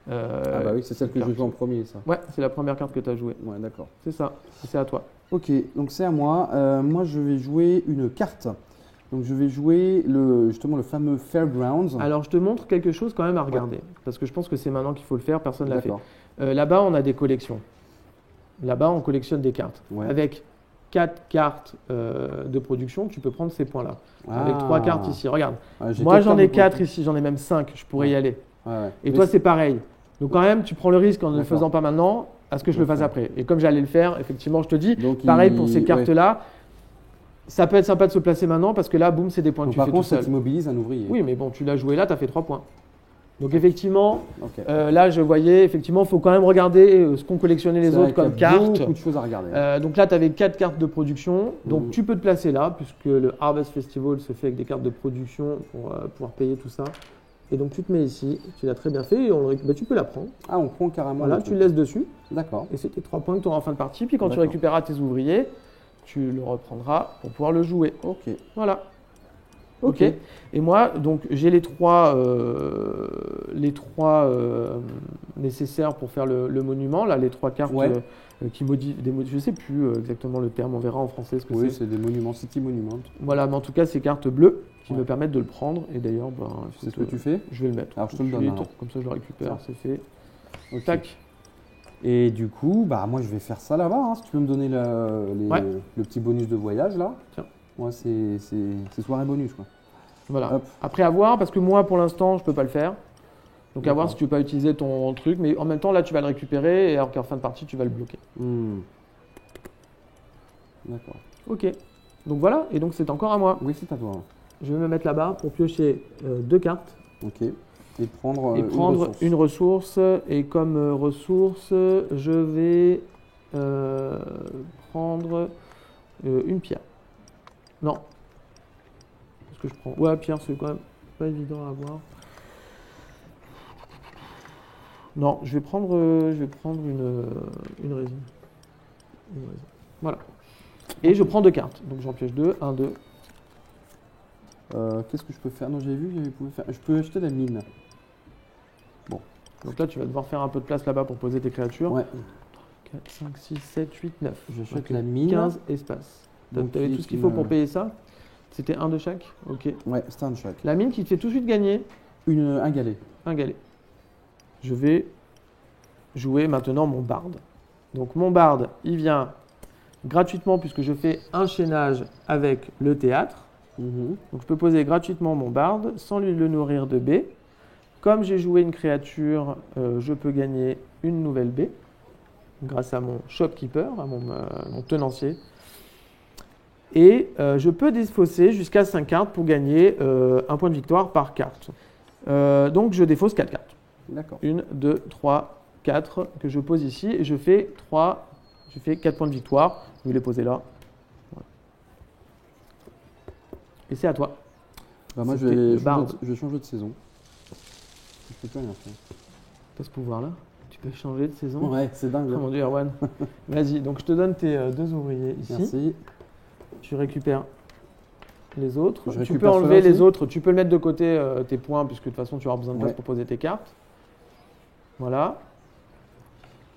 Ah bah oui, c'est celle que je joue en premier, ça. Ouais, c'est la première carte que tu as jouée. Ouais, d'accord. C'est ça, c'est à toi. Ok, donc c'est à moi. Moi, je vais jouer une carte. Donc je vais jouer justement le fameux Fairgrounds. Alors je te montre quelque chose quand même à regarder, parce que je pense que c'est maintenant qu'il faut le faire, personne ne l'a fait. Là-bas, on a des collections. Là-bas, on collectionne des cartes. Ouais. Avec 4 cartes de production, tu peux prendre ces points-là. Avec 3 cartes ici, regarde. Moi, j'en ai 4 ici, j'en ai même 5, je pourrais y aller. Et toi, c'est pareil. Donc quand même, tu prends le risque en ne le faisant pas maintenant, à ce que je le fasse après. Et comme j'allais le faire, effectivement, je te dis, donc, pareil pour ces cartes-là, ça peut être sympa de se placer maintenant, parce que là, boum, c'est des points que tu fais tout seul. Ça t'immobilise un ouvrier. Oui, mais bon, tu l'as joué là, tu as fait 3 points. Donc effectivement, là, je voyais, effectivement, il faut quand même regarder ce qu'ont collectionné les autres comme cartes. Beaucoup de choses à regarder. Donc là, tu avais 4 cartes de production, donc tu peux te placer là, puisque le Harvest Festival se fait avec des cartes de production pour pouvoir payer tout ça. Et donc tu te mets ici, tu l'as très bien fait, et tu peux la prendre. Ah, on prend carrément. Voilà, tu le laisses dessus. D'accord. Et c'est tes 3 points que tu auras en fin de partie. Puis quand tu récupéreras tes ouvriers, tu le reprendras pour pouvoir le jouer. Ok. Voilà. Ok. Et moi, donc j'ai les 3 nécessaires pour faire le monument. Là, les 3 cartes qui modifient. Je ne sais plus exactement le terme, on verra en français ce que c'est. Oui, c'est des monuments, City Monument. Voilà, mais en tout cas, ces cartes bleues qui me permettent de le prendre. Et d'ailleurs, c'est ce que tu fais. Je vais le mettre. Alors je te le donne. Comme ça, je le récupère, c'est fait. Tac. Et du coup, bah moi je vais faire ça là-bas, hein, si tu peux me donner Ouais. le petit bonus de voyage là. Tiens. Moi c'est soirée bonus quoi. Voilà. Hop. Après, à voir, parce que moi, pour l'instant, je peux pas le faire. Donc, à voir D'accord. si tu peux pas utiliser ton truc. Mais en même temps, là, tu vas le récupérer et alors qu'en fin de partie, tu vas le bloquer. D'accord. Ok. Donc, voilà. Et donc, c'est encore à moi. Oui, c'est à toi. Je vais me mettre là-bas pour piocher 2 cartes Ok. Et prendre, et prendre une ressource. une ressource. Et comme ressource, je vais prendre une pierre. Non. Qu'est-ce que je prends? Ouais, pierre, c'est quand même pas évident à avoir. Non, je vais prendre une résine. Une résine. Voilà. Et je prends 2 cartes. Donc j'en pioche 2. 1, 2. Qu'est-ce que je peux faire? Non, j'avais vu, je peux acheter la mine. Donc là, tu vas devoir faire un peu de place là-bas pour poser tes créatures. Ouais. 4, 5, 6, 7, 8, 9. J'achète Ok. la mine. 15 espaces. Donc, Tu avais tout ce qu'il faut pour payer ça? C'était un de chaque? Ok. Ouais, c'est un chaque. La mine qui te fait tout de suite gagner Un galet. un galet. Je vais jouer maintenant mon barde. Donc mon barde, il vient gratuitement puisque je fais un chaînage avec le théâtre. Donc je peux poser gratuitement mon barde sans lui le nourrir de baies. Comme j'ai joué une créature, je peux gagner une nouvelle baie grâce à mon shopkeeper, à mon tenancier. Et je peux défausser jusqu'à 5 cartes pour gagner un point de victoire par carte. Donc je défausse 4 cartes. D'accord. 1, 2, 3, 4 que je pose ici et je fais 4 points de victoire. Je vais les poser là. Voilà. Et c'est à toi. Bah, moi, C'était le barde. je vais changer de saison. Je peux plus rien faire. Tu as ce pouvoir-là? Tu peux changer de saison? Ouais, c'est dingue. Oh hein. mon dieu, Erwan. Vas-y, donc je te donne tes 2 ouvriers ici. Merci. Tu récupères les autres. Je Tu récupère peux enlever ceux-là les aussi autres. Tu peux le mettre de côté tes points, puisque de toute façon tu auras besoin de place Ouais. pour poser tes cartes. Voilà.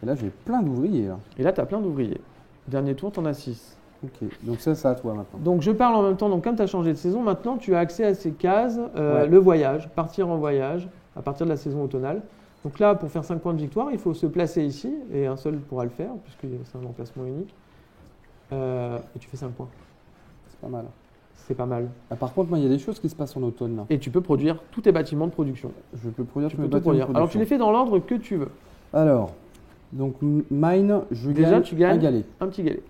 Et là, j'ai plein d'ouvriers. Là. Et là, tu as plein d'ouvriers. Dernier tour, tu en as 6. Ok. Donc ça, c'est à toi maintenant. Donc je parle en même temps. Donc comme tu as changé de saison, maintenant tu as accès à ces cases. Ouais. Le voyage, partir en voyage, à partir de la saison automnale. Donc là, pour faire 5 points de victoire, il faut se placer ici. Et un seul pourra le faire, puisque c'est un emplacement unique. Et tu fais 5 points. C'est pas mal. C'est pas mal. Ah, par contre, moi, il y a des choses qui se passent en automne. Là. Et tu peux produire tous tes bâtiments de production. Je peux produire Tu tous peux mes tout bâtiments de produire. Alors tu les production. fais dans l'ordre que tu veux. Alors, donc mine, je Déjà, gagne tu gagnes un galet. un petit galet.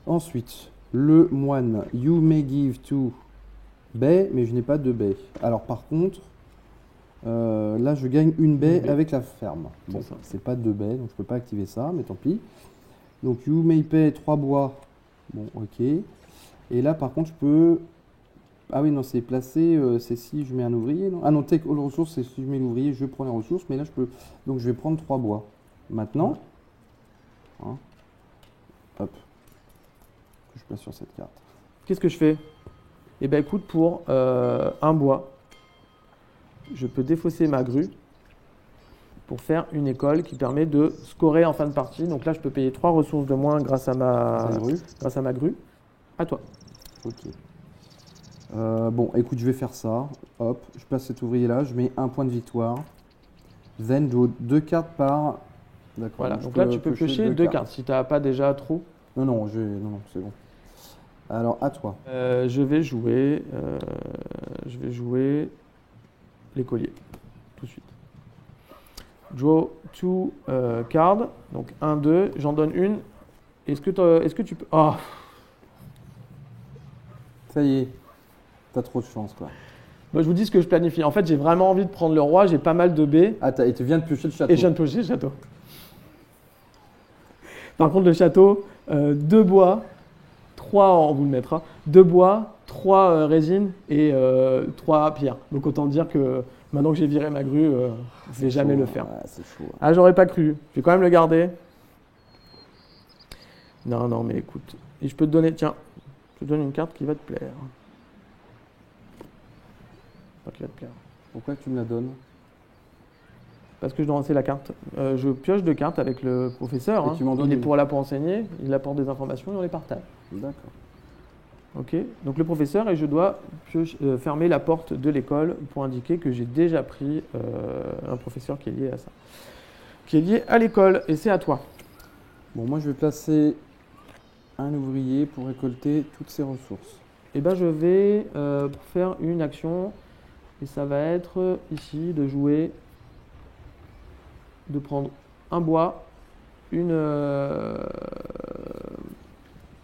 Ensuite, le moine, you may give to baie, mais je n'ai pas de baie. Alors par contre, là je gagne une baie Une baie. avec la ferme. Bon, C'est ça. c'est pas 2 baies, donc je peux pas activer ça, mais tant pis. Donc you may pay 3 bois. Bon, ok. Et là par contre, je peux. Ah oui, non, c'est placé, c'est si je mets un ouvrier, non? Ah non, take all ressources, c'est si je mets l'ouvrier, je prends les ressources, mais là je peux. Donc je vais prendre 3 bois. Maintenant. Hein, hop. Que je place sur cette carte. Qu'est-ce que je fais? Eh bien écoute, pour un bois, je peux défausser ma grue pour faire une école qui permet de scorer en fin de partie. Donc là, je peux payer 3 ressources de moins grâce à Ça brûle. ma grue. À toi. Ok. Bon, écoute, je vais faire ça. Hop, je place cet ouvrier là, je mets un point de victoire. Then, je joue 2 cartes par. D'accord. Voilà. je Donc là, tu peux piocher 2 cartes si tu n'as pas déjà trop. Non, non, non, c'est bon. Alors, à toi. Je vais jouer l'écolier tout de suite. Draw 2 cards. Donc 1, 2. J'en donne une. Est-ce que tu peux. Oh. Ça y est, t'as trop de chance, quoi. Moi, je vous dis ce que je planifie. En fait, j'ai vraiment envie de prendre le roi. J'ai pas mal de baies. Ah, et tu viens de piocher le château. Et je viens de piocher le château. Par contre, le château, 2 bois, 3, on vous le mettra, 2 bois, 3 résines et 3 pierres. Donc autant dire que maintenant que j'ai viré ma grue, je vais jamais chaud, le faire. Ouais, c'est chaud. Ah, j'aurais pas cru. Je vais quand même le garder. Non, non, mais écoute. Et je peux te donner, tiens, je te donne une carte qui va te plaire. Pas qui va te plaire. Pourquoi tu me la donnes? Parce que je dois lancer la carte. Je pioche 2 cartes avec le professeur. Et Hein. tu m'en donnes Il est une. là pour enseigner, il apporte des informations et on les partage. D'accord. Ok. Donc le professeur, et je dois fermer la porte de l'école pour indiquer que j'ai déjà pris un professeur qui est lié à ça. qui est lié à l'école. Et c'est à toi. Bon, moi je vais placer un ouvrier pour récolter toutes ces ressources. Et ben je vais faire une action. Et ça va être ici de jouer, de prendre un bois, une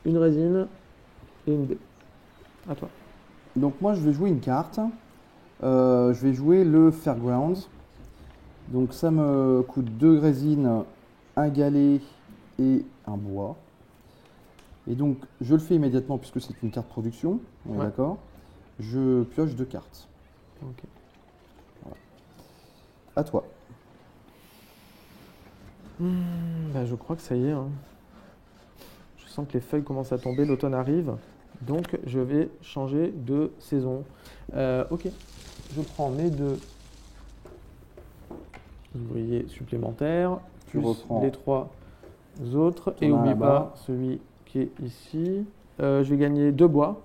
résine et une baie. À toi. Donc moi je vais jouer une carte. Je vais jouer le Fairground. Donc ça me coûte 2 résines, un galet et un bois. Et donc je le fais immédiatement puisque c'est une carte production. On est Ouais. d'accord. Je pioche 2 cartes. Ok. À toi. Bah, je crois que ça y est, hein. Je sens que les feuilles commencent à tomber, l'automne arrive. Donc je vais changer de saison. Ok. Je prends mes 2 ouvriers supplémentaires, Tu plus reprends les 3 autres. ton Et un oublie là-bas. pas celui qui est ici. Je vais gagner 2 bois.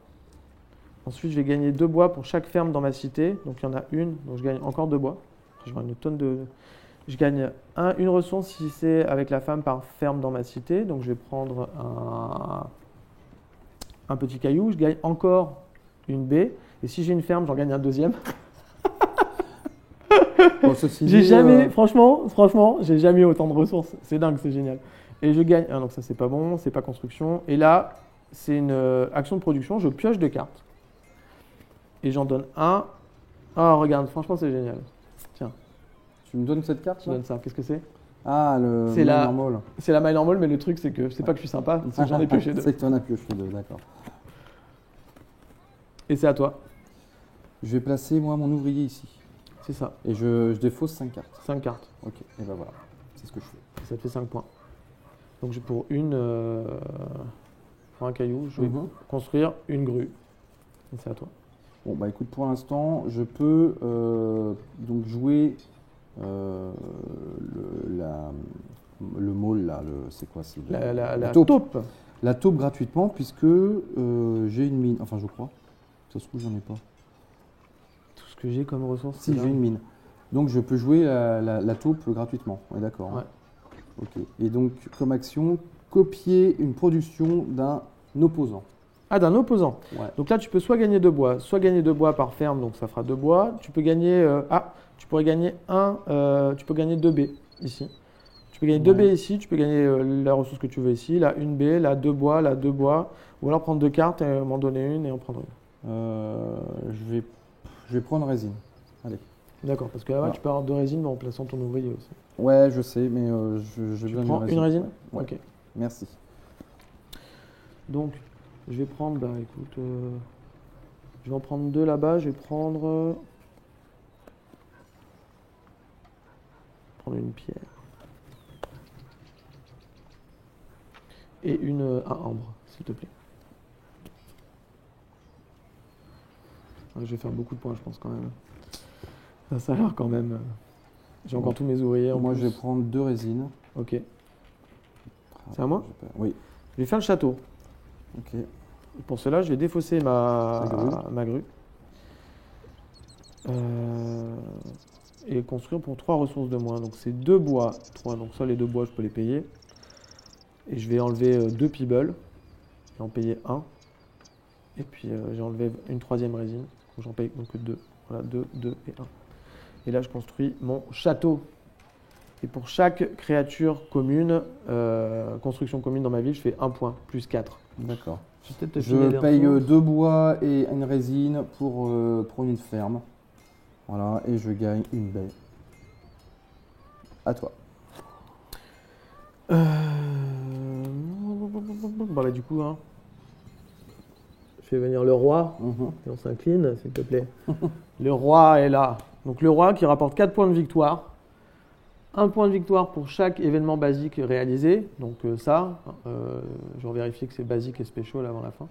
Ensuite, je vais gagner 2 bois pour chaque ferme dans ma cité. Donc il y en a une, donc je gagne encore 2 bois. Je vois une tonne de. Je gagne une ressource si c'est avec la femme par ferme dans ma cité. Donc je vais prendre un petit caillou. Je gagne encore une baie. Et si j'ai une ferme, j'en gagne un deuxième. Bon, ceci J'ai dit, jamais, franchement, j'ai jamais eu autant de ressources. C'est dingue, c'est génial. Et je gagne. Ah, donc ça, c'est pas bon, c'est pas construction. Et là, c'est une action de production. Je pioche 2 cartes. Et j'en donne un. Oh, regarde, franchement, c'est génial. Tiens, tu me donnes cette carte je là donne ça. Qu'est-ce que c'est? Ah, le C'est la- normal. C'est la maille normale, mais le truc, c'est que c'est pas que je suis sympa, c'est que j'en ai pioché 2. C'est que tu en as pioché 2, d'accord. Et c'est à toi. Je vais placer moi mon ouvrier ici. C'est ça. Et je défausse 5 cartes. 5 cartes. Ok, et ben voilà. C'est ce que je fais. Ça te fait 5 points. Donc pour pour un caillou, je vais Mhm. construire une grue. Et c'est à toi. Bon bah écoute, pour l'instant, je peux donc jouer le môle là, c'est quoi c'est La taupe. taupe. La taupe gratuitement puisque j'ai une mine. Enfin je crois. Ça se trouve j'en ai pas. Tout ce que j'ai comme ressource, Si c'est j'ai là. une mine. Donc je peux jouer la taupe gratuitement. On est d'accord. Ouais. Hein. Ok. Et donc comme action, copier une production d'un opposant. Ah, d'un opposant. Ouais. Donc là, tu peux soit gagner 2 bois, soit gagner 2 bois par ferme, donc ça fera 2 bois. Tu peux gagner. Tu pourrais gagner tu peux gagner 2 baies ici. Tu peux gagner 2 Ouais. baies ici, tu peux gagner la ressource que tu veux ici, là une baie, là 2 bois, là 2 bois. Ou alors prendre 2 cartes et m'en donner une et en prendre une. Je vais prendre résine. Allez. D'accord, parce que là-bas, Voilà. tu peux avoir 2 résines en plaçant ton ouvrier aussi. Ouais, je sais, mais je Tu donne prends une résine? Ouais. Ok. Merci. Donc, je vais prendre, bah écoute, je vais en prendre 2 là-bas, je vais prendre une pierre. Et un ambre, s'il te plaît. Ouais, je vais faire beaucoup de points, je pense, quand même. Ça a l'air quand même. J'ai encore Bon. tous mes ouvriers en Moi, plus. je vais prendre 2 résines. Ok. C'est à moi? Oui. Je vais faire le château. Ok. Pour cela, je vais défausser ma La grue. grue. Et construire pour 3 ressources de moins. Donc c'est 2 bois, 3. Donc ça, les 2 bois, je peux les payer. Et je vais enlever 2 peebles et en payer 1. Et puis j'ai enlevé une 3e résine. Donc j'en paye donc 2. Voilà, 2, 2 et 1. Et là, je construis mon château. Et pour chaque créature commune, construction commune dans ma ville, je fais 1 point, plus 4. D'accord. Je vais peut-être te filer Je les paye ressources. 2 bois et une résine pour prendre une ferme. Voilà, et je gagne une baie. À toi. Bon, bah, du coup, hein, je fais venir le roi Mhm. et on s'incline, s'il te plaît. Le roi est là. Donc le roi qui rapporte 4 points de victoire. 1 point de victoire pour chaque événement basique réalisé. Donc je vais vérifier que c'est basique et spécial avant la fin.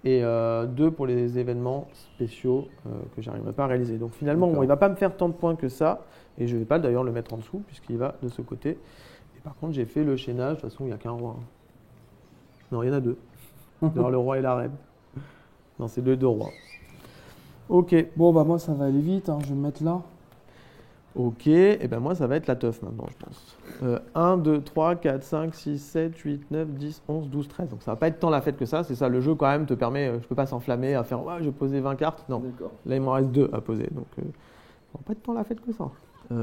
Et 2 pour les événements spéciaux que j'arriverai pas à réaliser. Donc finalement, D'accord. bon, il ne va pas me faire tant de points que ça. Et je ne vais pas d'ailleurs le mettre en dessous puisqu'il va de ce côté. Et par contre, j'ai fait le chaînage. De toute façon, il n'y a qu'un roi. Hein. Non, il y en a 2. D'ailleurs, le roi et la reine. Non, c'est 2 rois. Ok. Bon, bah moi, ça va aller vite. Hein. Je vais me mettre là. Ok, et ben moi ça va être la teuf maintenant, je pense. 1, 2, 3, 4, 5, 6, 7, 8, 9, 10, 11, 12, 13. Donc ça va pas être tant la fête que ça. C'est ça, le jeu quand même te permet, je peux pas s'enflammer à faire, ouais, je vais poser 20 cartes. Non, D'accord. là il m'en reste 2 à poser. Donc ça va pas être tant la fête que ça. Oh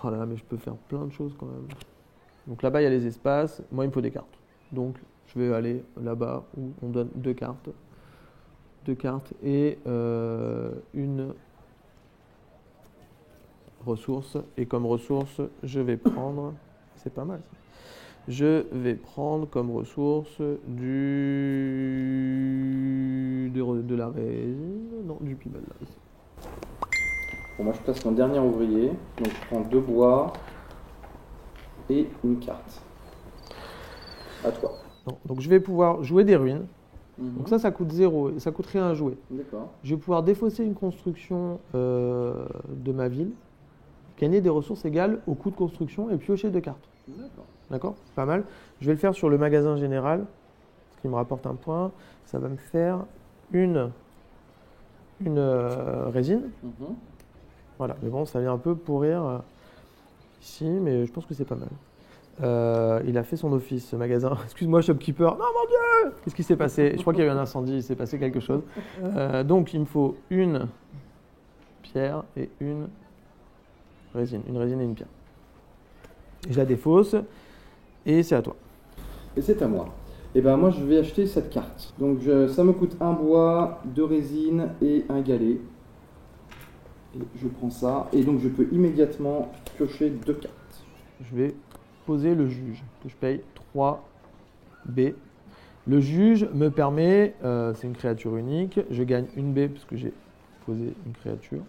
là là, mais je peux faire plein de choses quand même. Donc là-bas il y a les espaces. Moi il me faut des cartes. Donc je vais aller là-bas où on donne 2 cartes. 2 cartes et une ressource. Et comme ressource, je vais prendre... C'est pas mal ça. Je vais prendre comme ressource de la résine. Non, du pibel là aussi. Bon, moi je place mon dernier ouvrier. Donc je prends 2 bois et une carte. À toi. Non, donc je vais pouvoir jouer des ruines. Mhm. Donc ça coûte 0 et ça coûte rien à jouer. D'accord. Je vais pouvoir défausser une construction de ma ville, gagner des ressources égales au coût de construction et piocher 2 cartes. D'accord. D'accord? Pas mal. Je vais le faire sur le magasin général, ce qui me rapporte un point. Ça va me faire une résine. Mhm. Voilà, mais bon, ça vient un peu pourrir ici, mais je pense que c'est pas mal. Il a fait son office, ce magasin. Excuse-moi, shopkeeper. Non, mon Dieu! Qu'est-ce qui s'est passé? Je crois qu'il y a eu un incendie, il s'est passé quelque chose. Donc, il me faut une pierre et une résine. Une résine et une pierre. Je la défausse et c'est à toi. Et c'est à moi. Et ben moi je vais acheter cette carte. Donc ça me coûte 1 bois, 2 résines et un galet. Et je prends ça. Et donc je peux immédiatement piocher 2 cartes. Je vais poser le juge, que je paye 3 B. Le juge me permet, c'est une créature unique, je gagne une B parce que j'ai posé une créature.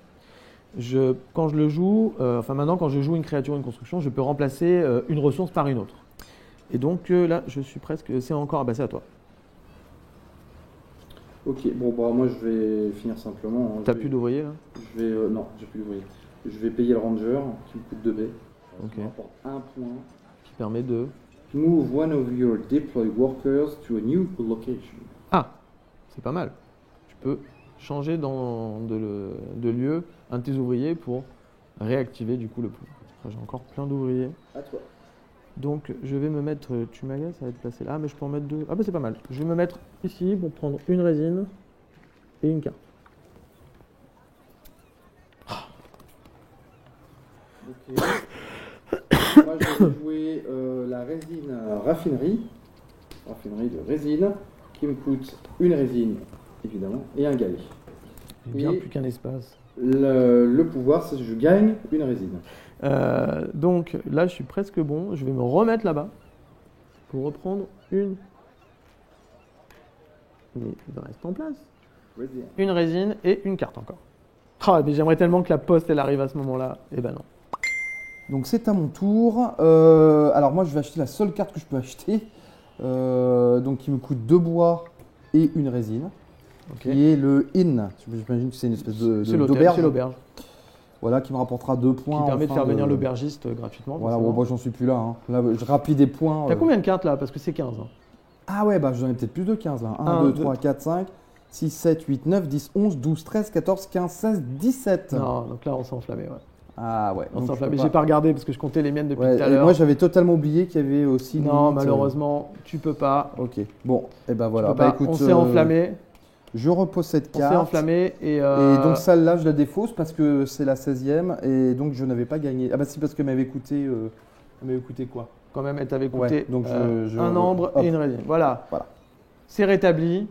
Quand je le joue, maintenant quand je joue une créature, une construction, je peux remplacer une ressource par une autre. Et donc là, je suis presque, c'est encore, c'est à toi. Ok, bon bah moi je vais finir simplement. Hein. T'as plus d'ouvriers là? Je vais, non, j'ai plus d'ouvrier. Je vais payer le ranger qui me coûte 2 B. Ok. Ça me rapporte 1 point. Qui permet de... Move one of your deployed workers to a new location. Ah, c'est pas mal. Tu peux changer de lieu un de tes ouvriers pour réactiver du coup le pouvoir. J'ai encore plein d'ouvriers. À toi. Donc je vais me mettre, Tumaga, ça va être placé là, mais je peux en mettre 2. Ah c'est pas mal. Je vais me mettre ici pour prendre une résine et une carte. Ok. Moi je vais jouer la résine raffinerie de résine, qui me coûte une résine évidemment et un galet. Bien Et plus qu'un espace. Le pouvoir, c'est que je gagne une résine. Donc là, je suis presque bon. Je vais me remettre là-bas pour reprendre une. Mais il reste en place. Résine. Une résine et une carte encore. Ah, mais j'aimerais tellement que la poste elle arrive à ce moment-là. Eh ben non. Donc c'est à mon tour. Alors moi, je vais acheter la seule carte que je peux acheter. Donc qui me coûte 2 bois et une résine. Okay. Qui est le inn. J'imagine que c'est une espèce d'auberge. C'est l'auberge. Voilà, qui me rapportera 2 points. Qui permet de faire venir l'aubergiste gratuitement. Voilà, bon, moi j'en suis plus là. Hein. Là, je rapide des points. T'as combien de cartes là? Parce que c'est 15. Hein. Ah ouais, j'en ai peut-être plus de 15 là. 1, 2, 3, 4, 5, 6, 7, 8, 9, 10, 11, 12, 13, 14, 15, 16, 17. Non, donc là on s'est enflammé, ouais. Ah ouais. On s'est enflammé. J'ai pas regardé parce que je comptais les miennes depuis tout à et l'heure. moi j'avais totalement oublié qu'il y avait aussi. Non, malheureusement, tu peux pas. Ok. Bon, et ben voilà. Écoute, on s'est enflammé. Je repose cette carte. On s'est enflammé et donc celle-là, je la défausse parce que c'est la 16e et donc je n'avais pas gagné. Ah bah si, parce qu'elle m'avait coûté... elle m'avait coûté quoi? Quand même, elle t'avait coûté donc un ambre et une résine. Voilà. C'est rétabli,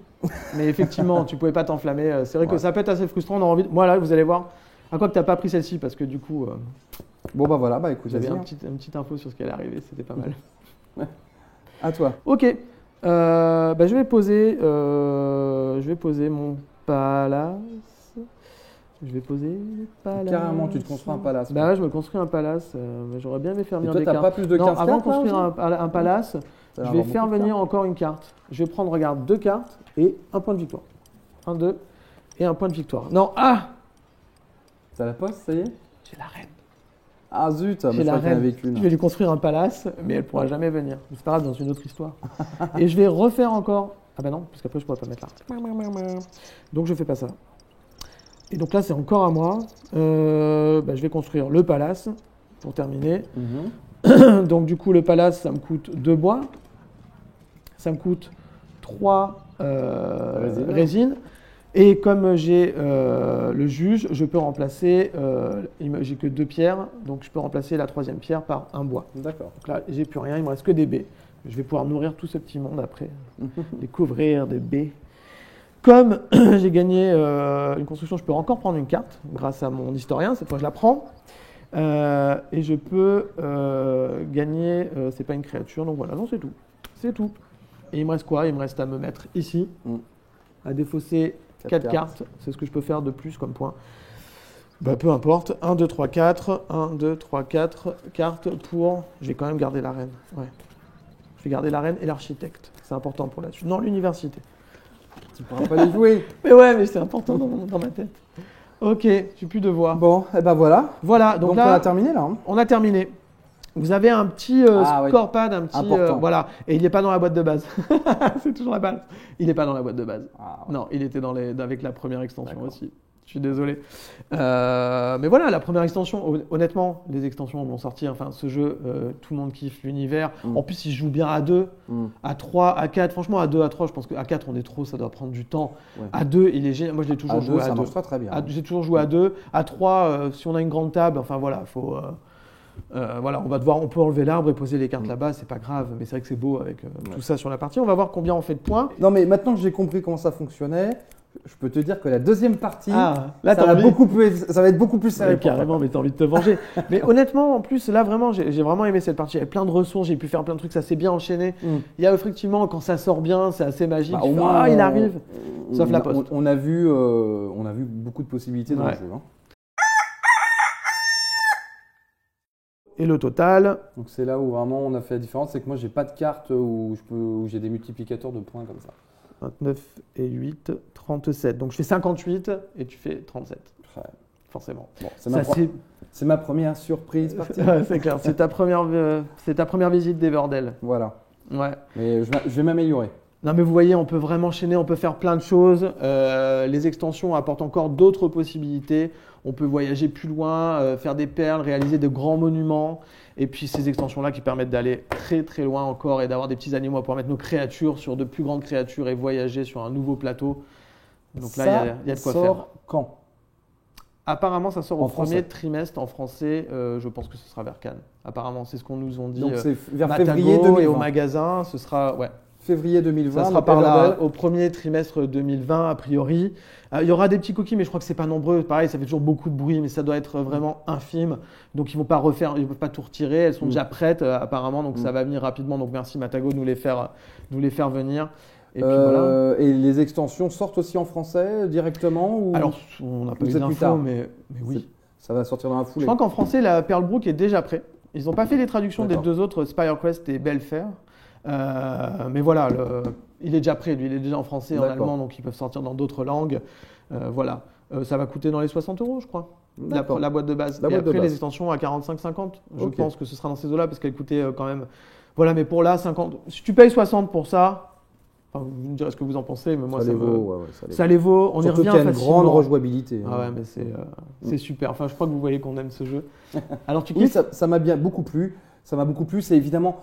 mais effectivement, tu pouvais pas t'enflammer. C'est vrai que ça peut être assez frustrant. On a envie Moi là, vous allez voir. À quoi que tu n'as pas pris celle-ci parce que du coup... Bon bah voilà, écoute, j'avais une petite info sur ce qui allait arriver, c'était pas mal. Ouais. À toi. Ok. Je vais poser mon palace. Je vais poser le palace. Carrément, tu te construis un palace. Bah ouais, je me construis un palace. J'aurais bien aimé faire venir des cartes. Toi, t'as pas plus de 15 cartes. Avant de construire un palace, je vais faire venir encore une carte. Je vais prendre, regarde, 2 cartes et un point de victoire. 1, 2 et un point de victoire. Non, C'est à la poste, ça y est? J'ai la reine. Ah zut, j'ai la reine. Je vais lui construire un palace, mais elle pourra jamais venir. C'est pas grave, dans une autre histoire. Et je vais refaire encore. Ah bah non, parce qu'après je pourrais pas mettre là. Donc je fais pas ça. Et donc là, c'est encore à moi. Je vais construire le palace pour terminer. Donc du coup, le palace, ça me coûte 2 bois. Ça me coûte 3 résines. Et comme j'ai le juge, je peux remplacer, j'ai que 2 pierres, donc je peux remplacer la 3e pierre par un bois. D'accord. Donc là, j'ai plus rien, il me reste que des baies. Je vais pouvoir nourrir tout ce petit monde après, découvrir des baies. Comme j'ai gagné une construction, je peux encore prendre une carte grâce à mon historien. Cette fois, je la prends. Et je peux gagner, c'est pas une créature, donc voilà, non, c'est tout. C'est tout. Et il me reste quoi? Il me reste à me mettre ici, à défausser 4 cartes. C'est ce que je peux faire de plus comme point. Peu importe. 1, 2, 3, 4. 1, 2, 3, 4 cartes pour... Je vais quand même garder la reine. Ouais. Je vais garder la reine et l'architecte. C'est important pour la suite. Non, l'université. Tu pourras pas les jouer. Mais ouais, mais c'est important dans ma tête. Ok, j'ai plus de voix. Bon, et ben voilà. Voilà, donc là, on a terminé là. On a terminé. Vous avez un petit scorepad, un petit... voilà, et il n'est pas dans la boîte de base. C'est toujours la base. Il n'est pas dans la boîte de base. Non, il était avec la première extension aussi. Je suis désolé. Mais voilà, la première extension, honnêtement, les extensions vont sortir. Enfin, ce jeu, tout le monde kiffe l'univers. En plus, il se joue bien à 2, à 3, à 4. Franchement, à 2, à 3, je pense qu'à 4, on est trop, ça doit prendre du temps. Ouais. À 2, il est génial. Moi, je l'ai toujours joué à 2. Ça marche très bien. J'ai toujours joué à 2. À 3, si on a une grande table, enfin voilà, il faut... voilà, on peut enlever l'arbre et poser les cartes là-bas, c'est pas grave, mais c'est vrai que c'est beau avec tout ça sur la partie. On va voir combien on fait de points. Non, mais maintenant que j'ai compris comment ça fonctionnait, je peux te dire que la deuxième partie, là, ça va être beaucoup plus sérieux. Carrément, mais t'as envie de te venger. Mais honnêtement, en plus, là vraiment, j'ai vraiment aimé cette partie. Il y avait plein de ressources, j'ai pu faire plein de trucs, ça s'est bien enchaîné. Il y a effectivement, quand ça sort bien, c'est assez magique. Au moins, il arrive. Sauf la poste. On a vu beaucoup de possibilités dans le jeu. Hein. Et le total. Donc c'est là où vraiment on a fait la différence, c'est que moi j'ai pas de carte où j'ai des multiplicateurs de points comme ça. 29 et 8, 37. Donc je fais 58 et tu fais 37. Ouais. Forcément. Bon, c'est ma première surprise partie. C'est clair, c'est ta première visite d'Everdell. Voilà. Ouais. Mais je vais m'améliorer. Non mais vous voyez, on peut vraiment enchaîner, on peut faire plein de choses. Les extensions apportent encore d'autres possibilités. On peut voyager plus loin, faire des perles, réaliser de grands monuments. Et puis ces extensions-là qui permettent d'aller très très loin encore et d'avoir des petits animaux à pouvoir mettre nos créatures sur de plus grandes créatures et voyager sur un nouveau plateau. Donc là, il y a de quoi faire. Ça sort quand? Apparemment, ça sort au premier trimestre en français. Je pense que ce sera vers Cannes. Apparemment, c'est ce qu'on nous ont dit. Donc c'est vers Matago février 2020. Et au magasin, ce sera... Ouais. Février 2020. Ça sera par là, au premier trimestre 2020, a priori. Il y aura des petits coquilles, mais je crois que c'est pas nombreux. Pareil, ça fait toujours beaucoup de bruit, mais ça doit être vraiment infime. Donc, ils vont pas refaire, ils ne peuvent pas tout retirer. Elles sont déjà prêtes, apparemment. Donc, ça va venir rapidement. Donc, merci Matago de nous les faire venir. Et, puis, voilà. Et les extensions sortent aussi en français directement ou... Alors, on n'a pas eu d'infos, mais oui. Ça va sortir dans la foulée. Je crois qu'en français, la Pearlbrook est déjà prêt. Ils n'ont pas fait les traductions des deux autres, Spirequest et Belfair. Mais voilà, il est déjà prêt, lui, il est déjà en français et en allemand, donc ils peuvent sortir dans d'autres langues. Voilà, ça va coûter dans les 60 €, je crois, la boîte de base. Et après, les extensions à 45-50. Je pense que ce sera dans ces eaux-là parce qu'elles coûtaient quand même. Voilà, mais pour là, 50. Si tu payes 60 pour ça, enfin, vous me direz ce que vous en pensez, mais moi, ça les vaut. On surtout y revient qu'il y a une facilement. grande rejouabilité. Ah ouais, mais c'est super. Enfin, je crois que vous voyez qu'on aime ce jeu. Alors, tu kiffes ? Oui, ça m'a beaucoup plu. Ça m'a beaucoup plu. C'est évidemment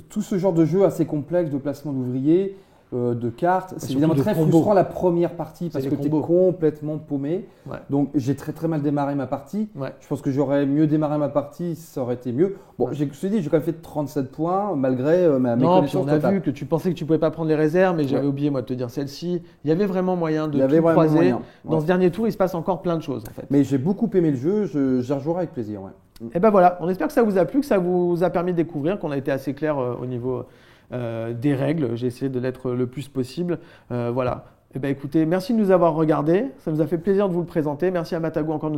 tout ce genre de jeu assez complexe de placement d'ouvriers, de cartes. C'est évidemment très frustrant la première partie parce que tu es complètement paumé. Ouais. Donc j'ai très très mal démarré ma partie. Ouais. Je pense que j'aurais mieux démarré ma partie, ça aurait été mieux. Bon, je te dis, j'ai quand même fait 37 points malgré ma méconnaissance totale. On a vu que tu pensais que tu pouvais pas prendre les réserves, mais j'avais oublié moi de te dire celle-ci. Il y avait vraiment moyen de tout croiser. Dans ce dernier tour, il se passe encore plein de choses en fait. Mais j'ai beaucoup aimé le jeu, j'y rejouerai avec plaisir. Ouais. Et ben voilà, on espère que ça vous a plu, que ça vous a permis de découvrir, qu'on a été assez clair au niveau des règles. J'ai essayé de l'être le plus possible. Voilà. Et ben écoutez, merci de nous avoir regardés. Ça nous a fait plaisir de vous le présenter. Merci à Matago encore de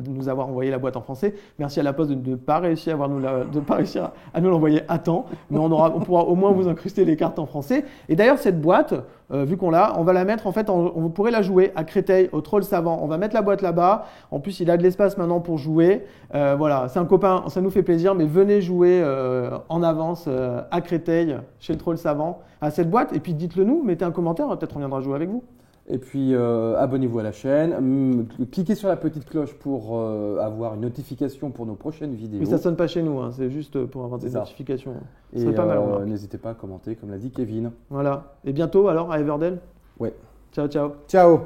nous avoir envoyé la boîte en français. Merci à La Poste de ne pas réussir à nous l'envoyer à temps. Mais on pourra au moins vous incruster les cartes en français. Et d'ailleurs, cette boîte, vu qu'on l'a, on va la mettre en fait, vous pourrez la jouer à Créteil, au Troll Savant. On va mettre la boîte là-bas. En plus, il a de l'espace maintenant pour jouer. Voilà, c'est un copain, ça nous fait plaisir. Mais venez jouer en avance à Créteil, chez le Troll Savant, à cette boîte. Et puis dites-le nous, mettez un commentaire, peut-être on viendra jouer avec vous. Et puis abonnez-vous à la chaîne, cliquez sur la petite cloche pour avoir une notification pour nos prochaines vidéos. Mais ça sonne pas chez nous, hein, c'est juste pour avoir des notifications. C'est pas mal. N'hésitez pas à commenter, comme l'a dit Kevin. Voilà. Et bientôt alors à Everdell. Ouais. Ciao, ciao. Ciao.